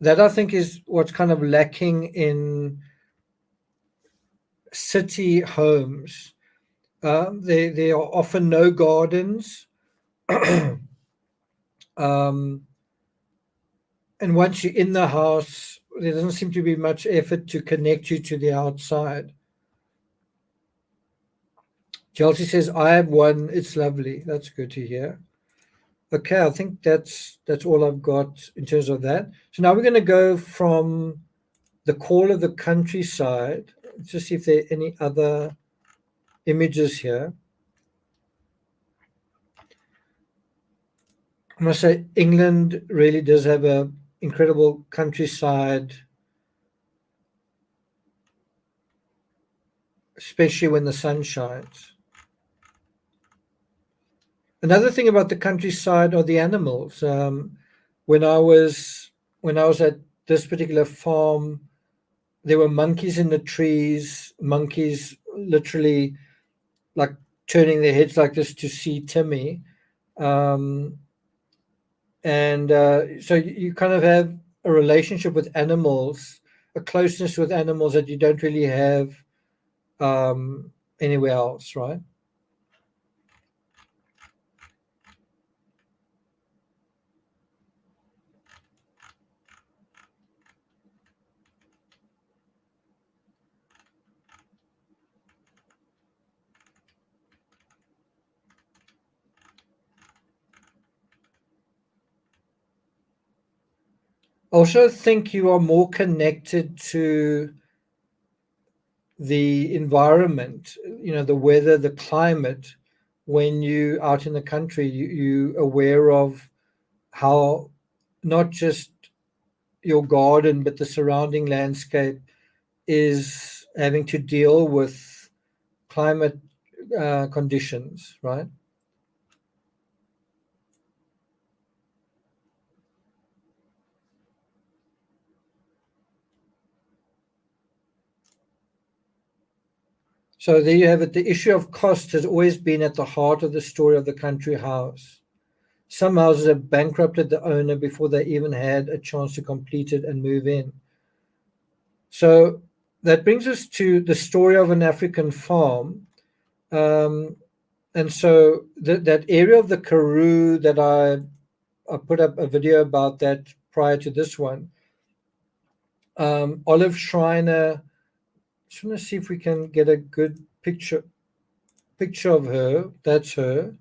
that, I think, is what's kind of lacking in city homes. There are often no gardens. um, and once you're in the house, there doesn't seem to be much effort to connect you to the outside. Chelsea says, I have one. It's lovely. That's good to hear. Okay, I think that's all I've got in terms of that. So now we're going to go from the call of the countryside. Let's just see if there are any other images here. I must say, England really does have a incredible countryside, especially when the sun shines. Another thing about the countryside are the animals. When I was when I was at this particular farm, there were monkeys in the trees. Monkeys literally like turning their heads like this to see Timmy. Um, and so you kind of have a relationship with animals, a closeness with animals that you don't really have anywhere else, right? Also, think you are more connected to the environment, the weather, the climate. When you out in the country, you aware of how not just your garden but the surrounding landscape is having to deal with climate conditions, right? So there you have it. The issue of cost has always been at the heart of the story of the country house. Some houses have bankrupted the owner before they even had a chance to complete it and move in. So that brings us to the story of an African farm. Um, and so that area of the Karoo that I put up a video about that prior to this one. Olive Schreiner. Just want to see if we can get a good picture of her. That's her.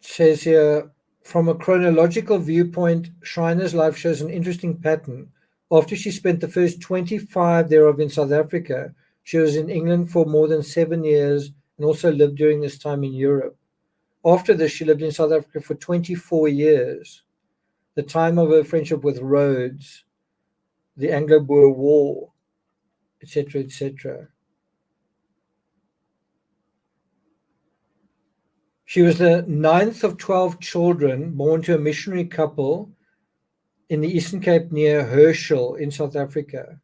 Says here, from a chronological viewpoint, Schreiner's life shows an interesting pattern. After she spent the first 25 thereof in South Africa, she was in England for more than 7 years and also lived during this time in Europe. After this, she lived in South Africa for 24 years, the time of her friendship with Rhodes, the Anglo-Boer War, etc., etc. She was the ninth of 12 children born to a missionary couple in the Eastern Cape near Herschel in South Africa.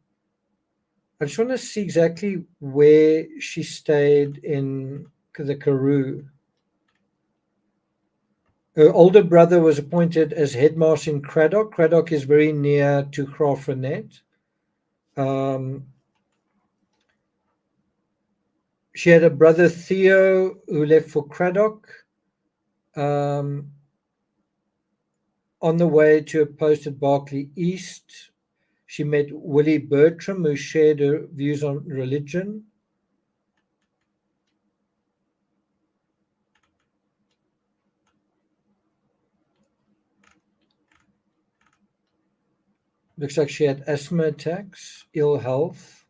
I just want to see exactly where she stayed in the Karoo. Her older brother was appointed as headmaster in Cradock. Cradock is very near to Crawfordnet. Um, she had a brother Theo who left for Cradock. Um, on the way to a post at Berkeley East, she met Willie Bertram, who shared her views on religion. Looks like she had asthma attacks, ill health.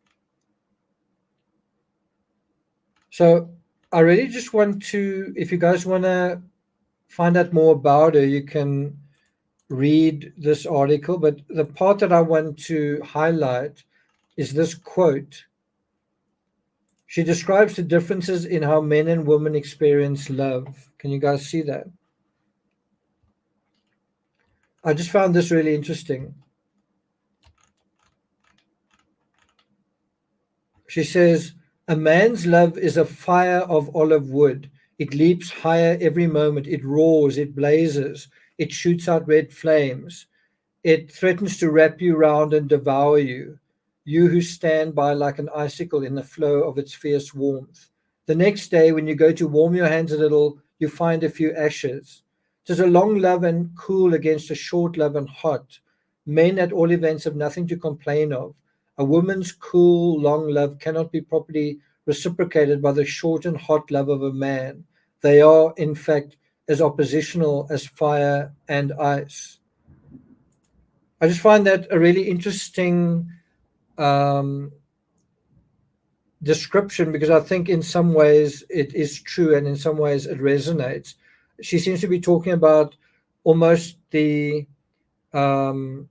So I really just want to, if you guys want to find out more about her, you can read this article. But the part that I want to highlight is this quote. She describes the differences in how men and women experience love. Can you guys see that? I just found this really interesting. She says, a man's love is a fire of olive wood. It leaps higher every moment. It roars, it blazes, it shoots out red flames. It threatens to wrap you round and devour you, you who stand by like an icicle in the flow of its fierce warmth. The next day, when you go to warm your hands a little, you find a few ashes. 'Tis a long love and cool against a short love and hot. Men, at all events, have nothing to complain of. A woman's cool, long love cannot be properly reciprocated by the short and hot love of a man. They are, in fact, as oppositional as fire and ice. I just find that a really interesting um, description because I think in some ways it is true and in some ways it resonates. She seems to be talking about almost the um,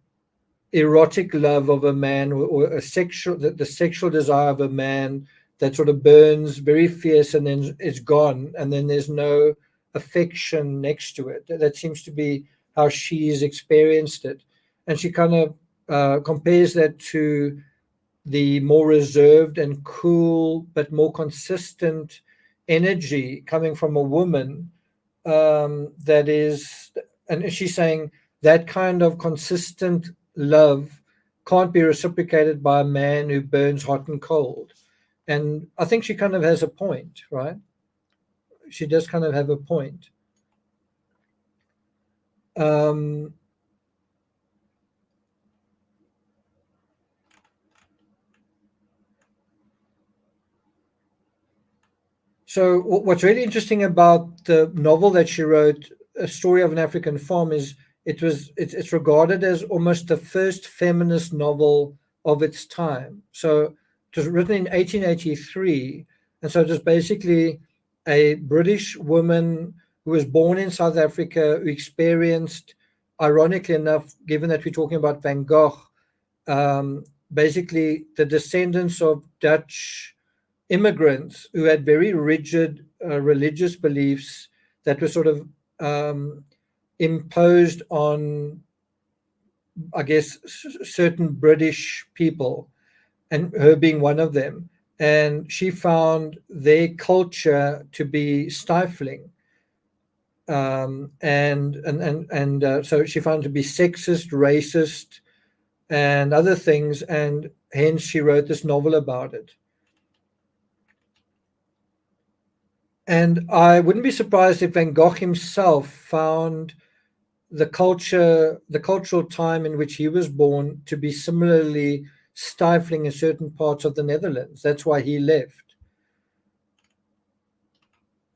erotic love of a man or a sexual the sexual desire of a man that sort of burns very fierce and then is gone and then there's no affection next to it. That seems to be how she's experienced it, and she kind of compares that to the more reserved and cool but more consistent energy coming from a woman, that is, and she's saying that kind of consistent love can't be reciprocated by a man who burns hot and cold. And I think she kind of has a point, right? She does kind of have a point. Um, So what's really interesting about the novel that she wrote, A Story of an African Farm, is it's regarded as almost the first feminist novel of its time. So it was written in 1883, and so it was basically a British woman who was born in South Africa who experienced, ironically enough, given that we're talking about Van Gogh, basically the descendants of Dutch immigrants who had very rigid religious beliefs that were sort of um, imposed on, I guess, certain British people, and her being one of them. And she found their culture to be stifling. So she found it to be sexist, racist, and other things. And hence she wrote this novel about it. And I wouldn't be surprised if Van Gogh himself found the cultural time in which he was born to be similarly stifling in certain parts of the Netherlands. That's why he left.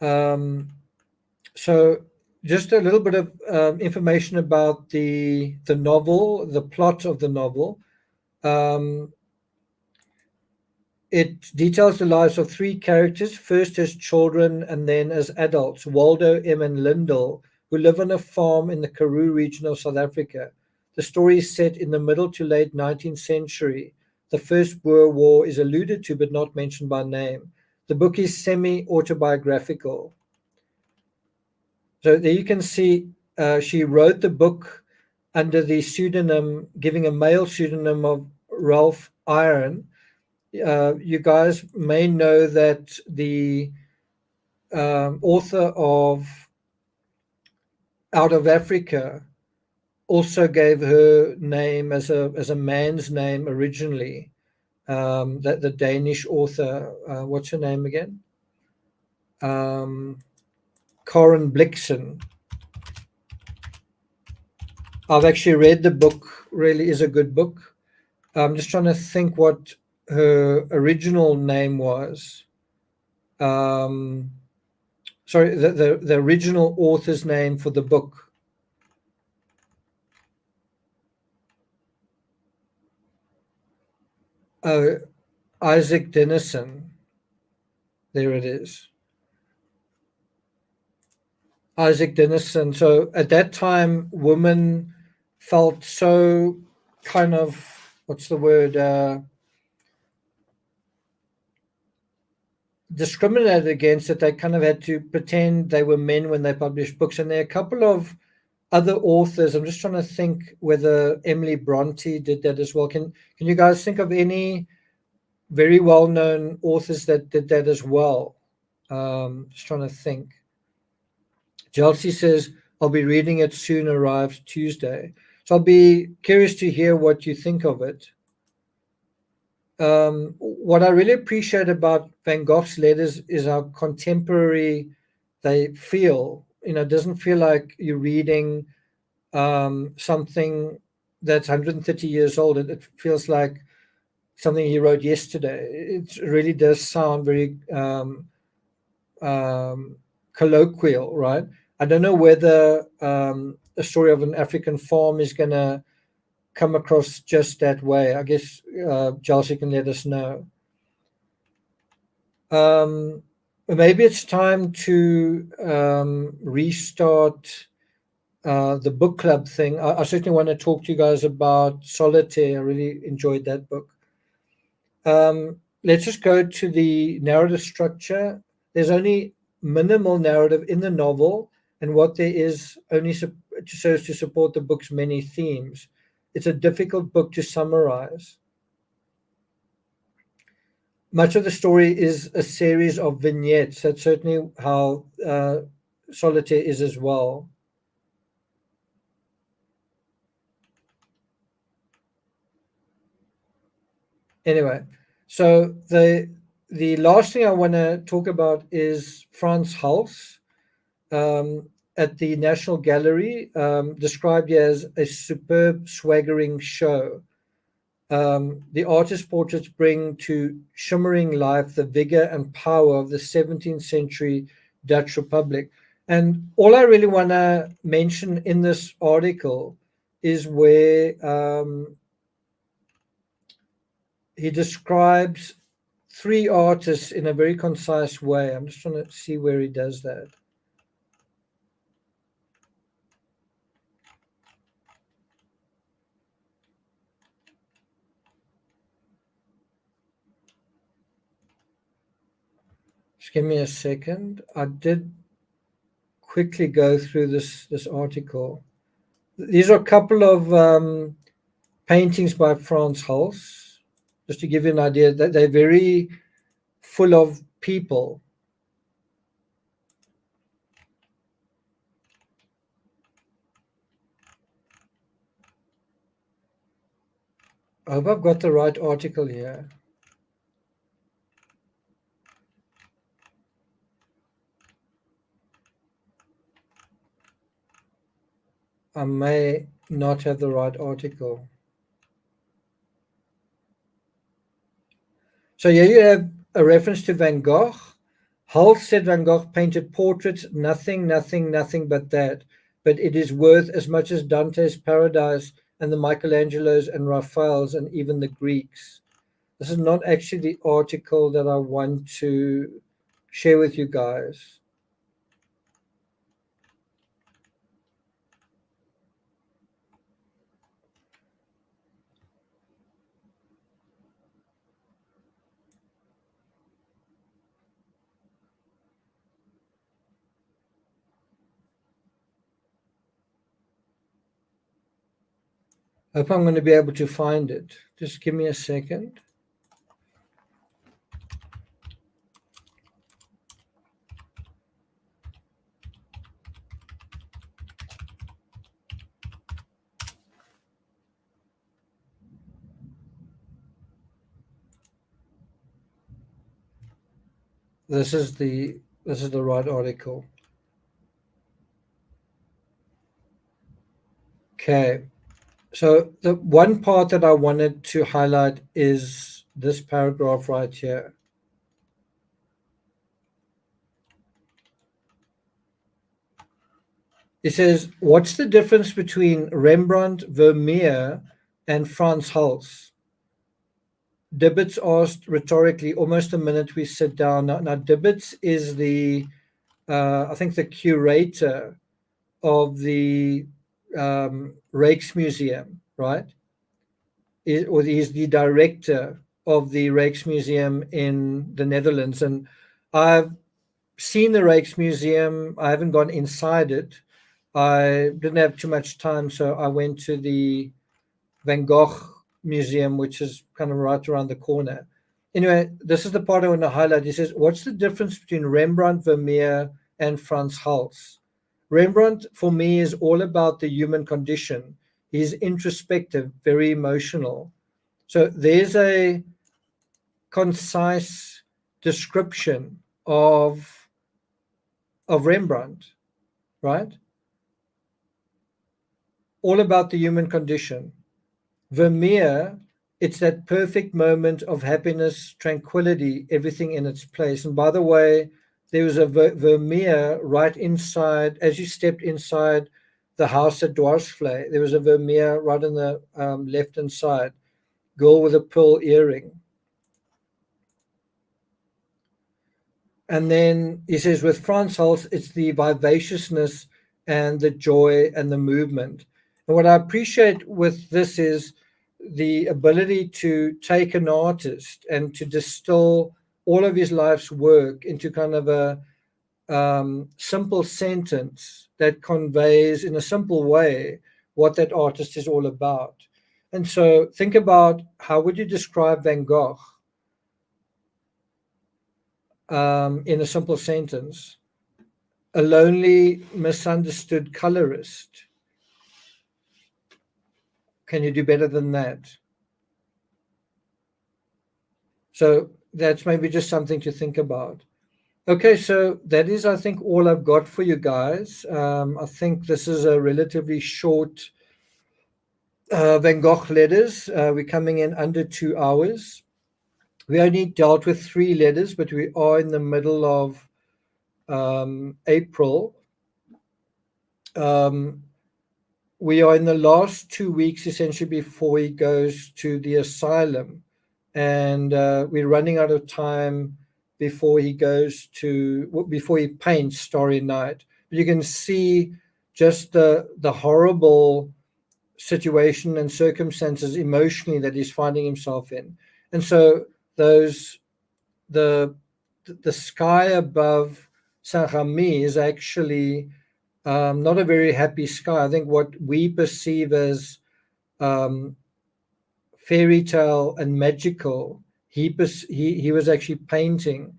Um, so, just a little bit of information about the novel, the plot of the novel. Um, It details the lives of three characters, first as children and then as adults, Waldo, Em, and Lyndall, who live on a farm in the Karoo region of South Africa. The story is set in the middle to late 19th century. The First Boer War is alluded to but not mentioned by name. The book is semi-autobiographical. So there you can see she wrote the book under the pseudonym, giving a male pseudonym of Ralph Iron, You guys may know that the author of Out of Africa also gave her name as a man's name originally. That the Danish author, what's her name again? Um, Karen Blixen. I've actually read the book. Really is a good book. I'm just trying to think what her original name was. Um, sorry, the original author's name for the book. Oh, Isaac Denison. There it is. Isaac Denison. So at that time, women felt so kind of, what's the word, discriminated against, that they kind of had to pretend they were men when they published books. And there are a couple of other authors. I'm just trying to think whether Emily Bronte did that as well. Can you guys think of any very well known authors that did that as well? Just trying to think. Chelsea says, I'll be reading it soon, arrives Tuesday. So I'll be curious to hear what you think of it. What I really appreciate about Van Gogh's letters is how contemporary they feel. It doesn't feel like you're reading something that's 130 years old. It feels like something he wrote yesterday. It really does sound very um, colloquial, right? I don't know whether a story of an African farm is going to come across just that way. I guess Chelsea can let us know. Um, Maybe it's time to restart the book club thing. I certainly want to talk to you guys about Solitaire. I really enjoyed that book. Let's just go to the narrative structure. There's only minimal narrative in the novel, and what there is only serves to support the book's many themes. It's a difficult book to summarize. Much of the story is a series of vignettes. That's certainly how Solitaire is as well. Anyway, so the last thing I want to talk about is Frans Hals at the National Gallery, described as a superb, swaggering show. The artist's portraits bring to shimmering life the vigor and power of the 17th century Dutch Republic. And all I really want to mention in this article is where he describes three artists in a very concise way. I'm just trying to see where he does that. Just give me a second. I did quickly go through this article. These are a couple of paintings by Frans Hals, just to give you an idea that they're very full of people. I hope I've got the right article here. I may not have the right article. So here you have a reference to Van Gogh. Hals said Van Gogh painted portraits, nothing, nothing, nothing but that. But it is worth as much as Dante's Paradise and the Michelangelos and Raphaels and even the Greeks. This is not actually the article that I want to share with you guys. I hope I'm going to be able to find it. Just give me a second. This is the right article. Okay. So the one part that I wanted to highlight is this paragraph right here. It says, "What's the difference between Rembrandt, Vermeer, and Frans Hals?" Dibbets asked rhetorically almost the minute we sit down. Now Dibbets is I think, the curator of the Rijksmuseum, right? Or he's the director of the Rijksmuseum in the Netherlands. And I've seen the Rijksmuseum. I haven't gone inside it. I didn't have too much time, so I went to the Van Gogh Museum, which is kind of right around the corner. Anyway, this is the part I want to highlight. He says, "What's the difference between Rembrandt, Vermeer, and Frans Hals?" Rembrandt, for me, is all about the human condition. He's introspective, very emotional. So there's a concise description of Rembrandt, right? All about the human condition. Vermeer, it's that perfect moment of happiness, tranquility, everything in its place. And by the way, there was a Vermeer right inside, as you stepped inside the house at Dwarsvlei, there was a Vermeer right on the left hand side, girl with a pearl earring. And then he says, with Frans Hals, it's the vivaciousness and the joy and the movement. And what I appreciate with this is the ability to take an artist and to distill all of his life's work into kind of a simple sentence that conveys in a simple way what that artist is all about. And so think about, how would you describe Van Gogh in a simple sentence? A lonely, misunderstood colorist. Can you do better than that? So that's maybe just something to think about. Okay, so that is, I think, all I've got for you guys. I think this is a relatively short Van Gogh letters. We're coming in under 2 hours. We only dealt with 3 letters, but we are in the middle of April. Um, we are in the last 2 weeks, essentially, before he goes to the asylum. And we're running out of time before he paints Starry Night. But you can see just the horrible situation and circumstances emotionally that he's finding himself in. And so those the the sky above Saint Remy is actually not a very happy sky. I think what we perceive as um, fairy tale and magical, he was actually painting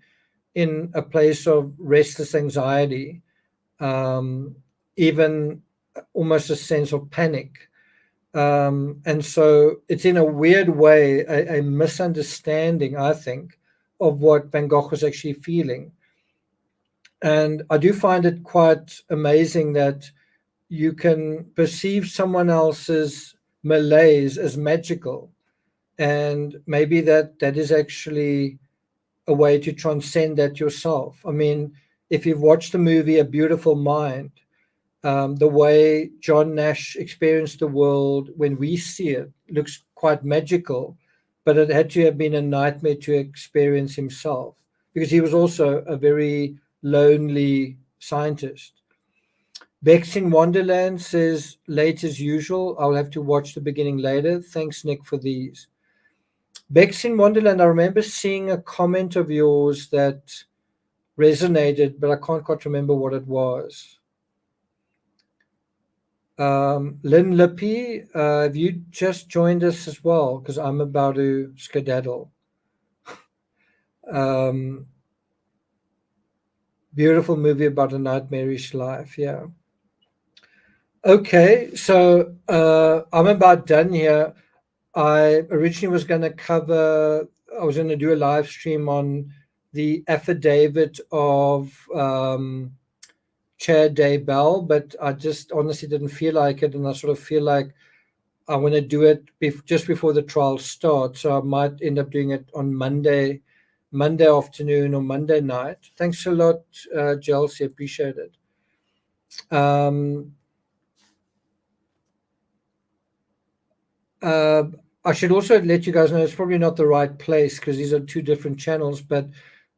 in a place of restless anxiety, um, even almost a sense of panic. And so it's, in a weird way, a misunderstanding, I think, of what Van Gogh was actually feeling. And I do find it quite amazing that you can perceive someone else's malaise as magical. And maybe that is actually a way to transcend that yourself. I mean, if you've watched the movie A Beautiful Mind, the way John Nash experienced the world when we see it looks quite magical, but it had to have been a nightmare to experience himself, because he was also a very lonely scientist. Bex in Wonderland says, late as usual. I'll have to watch the beginning later. Thanks, Nick, for these. Bex in Wonderland, I remember seeing a comment of yours that resonated, but I can't quite remember what it was. Lynn Lippy, have you just joined us as well? Because I'm about to skedaddle. Um, Beautiful movie about a nightmarish life. Yeah. Okay, so I'm about done here. I originally was going to do a live stream on the affidavit of Chair Daybell, but I just honestly didn't feel like it, and I sort of feel like I want to do it just before the trial starts. So I might end up doing it on Monday afternoon or Monday night. Thanks a lot, Chelsea. Appreciate it. Um, uh, I should also let you guys know it's probably not the right place because these are two different channels, but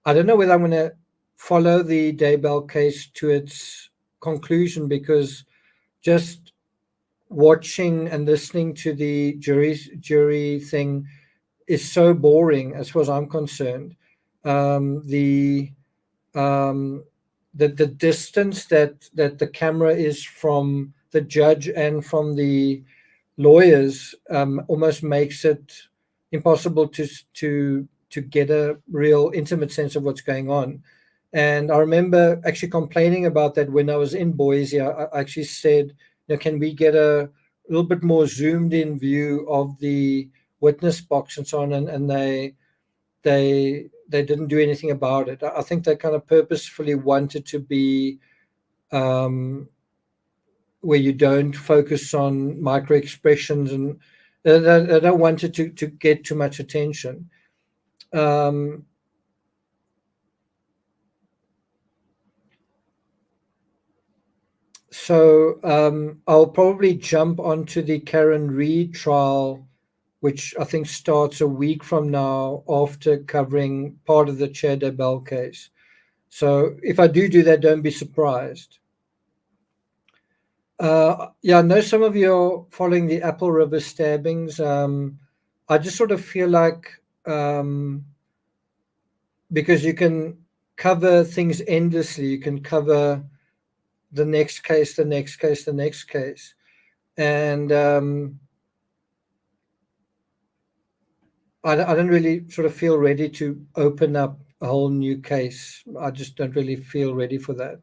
I don't know whether I'm going to follow the Daybell case to its conclusion, because just watching and listening to the jury thing is so boring as far as I'm concerned. Um, the um, the distance that the camera is from the judge and from the lawyers almost makes it impossible to get a real intimate sense of what's going on. And I remember actually complaining about that when I was in Boise. I actually said, can we get a little bit more zoomed in view of the witness box and so on? And they didn't do anything about it. I think they kind of purposefully wanted to be um, where you don't focus on micro expressions, and they don't want it to get too much attention. Um, so I'll probably jump onto the Karen Reed trial, which I think starts a week from now after covering part of the Cheddar Bell case. So if I do that, don't be surprised. Yeah, I know some of you are following the Apple River stabbings. I just sort of feel like because you can cover things endlessly, you can cover the next case, the next case, the next case. And I don't really sort of feel ready to open up a whole new case. I just don't really feel ready for that.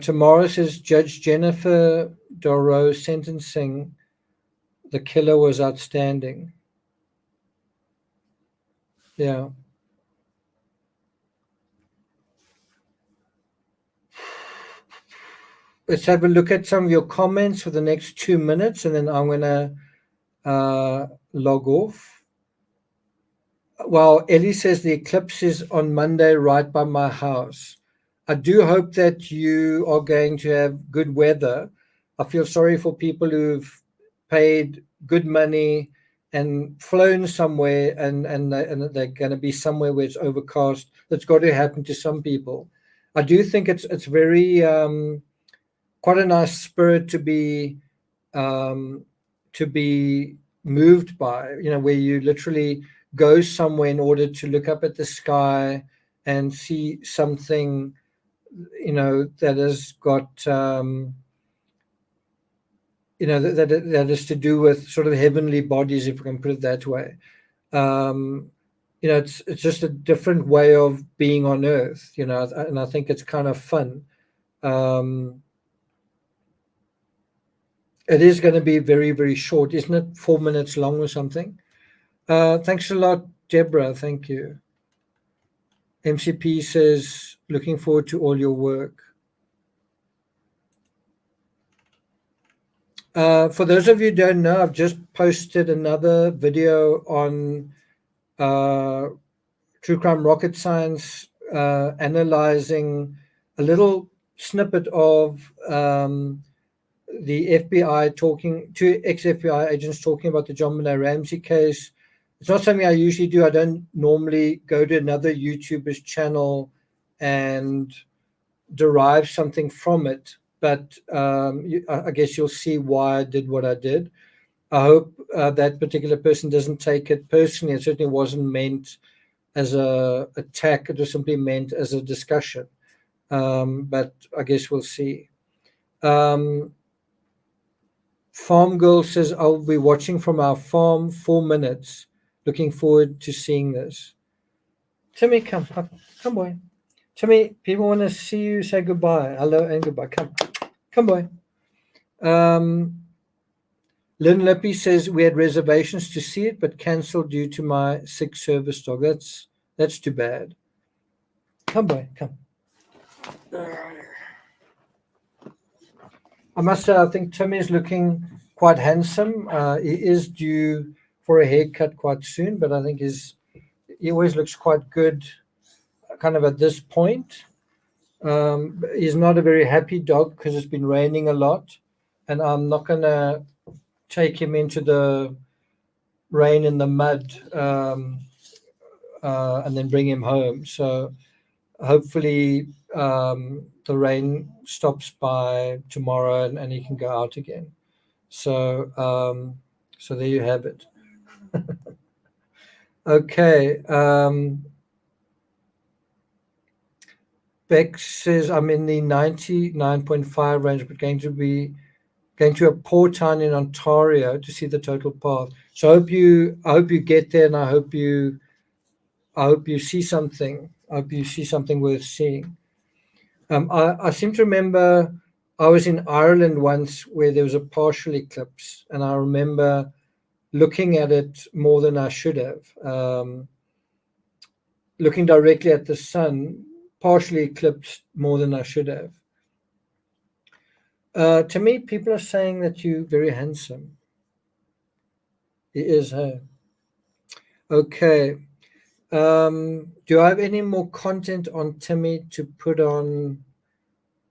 Tomorrow says Judge Jennifer Dorough sentencing. The killer was outstanding. Yeah. Let's have a look at some of your comments for the next 2 minutes, and then I'm going to log off. Well, Ellie says the eclipse is on Monday right by my house. I do hope that you are going to have good weather. I feel sorry for people who've paid good money and flown somewhere, and they're going to be somewhere where it's overcast. That's got to happen to some people. I do think it's very quite a nice spirit um, to be moved by. Where you literally go somewhere in order to look up at the sky and see something, that has got that is to do with sort of heavenly bodies, if we can put it that way. Um, it's just a different way of being on Earth, and I think it's kind of fun. Um, It is going to be very, very short, isn't it? 4 minutes long or something. Thanks a lot, Deborah. Thank you. MCP says, looking forward to all your work. For those of you who don't know, I've just posted another video on True Crime Rocket Science, analyzing a little snippet of the FBI talking, two ex-FBI agents talking about the John Benet Ramsey case. It's not something I usually do. I don't normally go to another YouTuber's channel and derive something from it, but I guess you'll see why I did what I did. I hope that particular person doesn't take it personally. It certainly wasn't meant as a attack. It was simply meant as a discussion. But I guess we'll see. Farm Girl says, I'll be watching from our farm, 4 minutes. Looking forward to seeing this. Timmy, come. Come, boy. Timmy, people want to see you say goodbye. Hello and goodbye. Come, boy. Lynn Lippy says we had reservations to see it, but cancelled due to my sick service dog. That's too bad. Come, boy, come. I must say, I think Tim is looking quite handsome. He is due for a haircut quite soon, but I think he always looks quite good, kind of at this point. He's not a very happy dog because it's been raining a lot, and I'm not gonna take him into the rain and the mud and then bring him home. So hopefully the rain stops by tomorrow and he can go out again. So there you have it. Okay. Beck says I'm in the 99.5 range, but going to a poor town in Ontario to see the total path. So I hope you get there, and I hope you see something. I hope you see something worth seeing. I seem to remember I was in Ireland once where there was a partial eclipse, and I remember looking at it more than I should have. Looking directly at the sun, partially eclipsed more than I should have. To me, people are saying that you're very handsome. He is, hey? Okay. Do I have any more content on Timmy to put on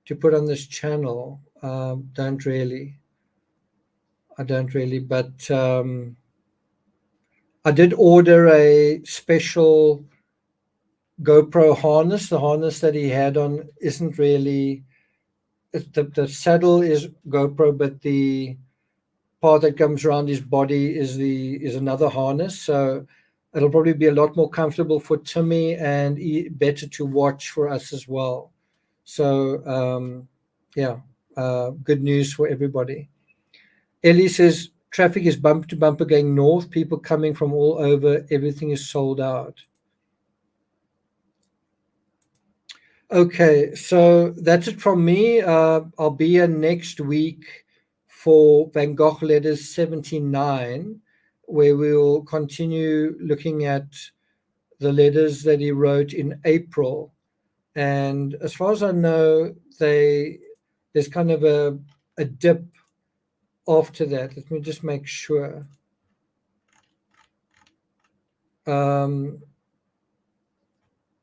this channel? Don't really. I don't really, but I did order a special GoPro harness. The harness that he had on isn't really. The saddle is GoPro, but the part that comes around his body is another harness. So it'll probably be a lot more comfortable for Timmy and better to watch for us as well. So yeah, good news for everybody. Ellie says traffic is bumper to bumper going north. People coming from all over. Everything is sold out. Okay, so that's it from me. I'll be here next week for Van Gogh Letters 79, where we'll continue looking at the letters that he wrote in April. And as far as I know, there's kind of a dip after that. Let me just make sure.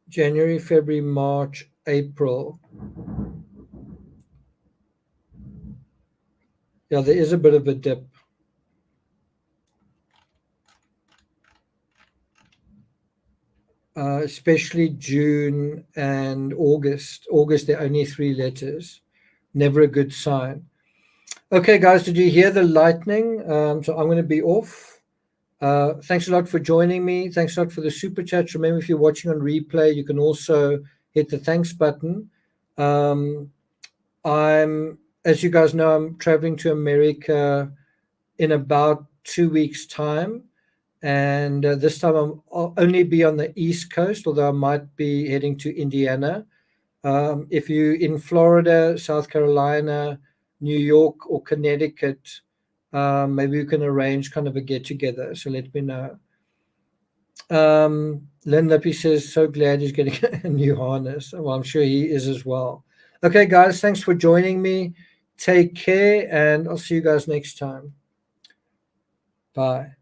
January, February, March, April. Yeah, there is a bit of a dip. Especially June and August. August, there are only 3 letters. Never a good sign. Okay, guys, did you hear the lightning? So I'm going to be off. Thanks a lot for joining me. Thanks a lot for the super chats. Remember, if you're watching on replay, you can also hit the thanks button. As you guys know, I'm traveling to America in about 2 weeks' time. And this time I'll only be on the East Coast, although I might be heading to Indiana. If you're in Florida, South Carolina, New York, or Connecticut, maybe we can arrange kind of a get together. So let me know. Lynn Lippy says, so glad he's getting a new harness. Well, I'm sure he is as well. Okay, guys, thanks for joining me. Take care, and I'll see you guys next time. Bye.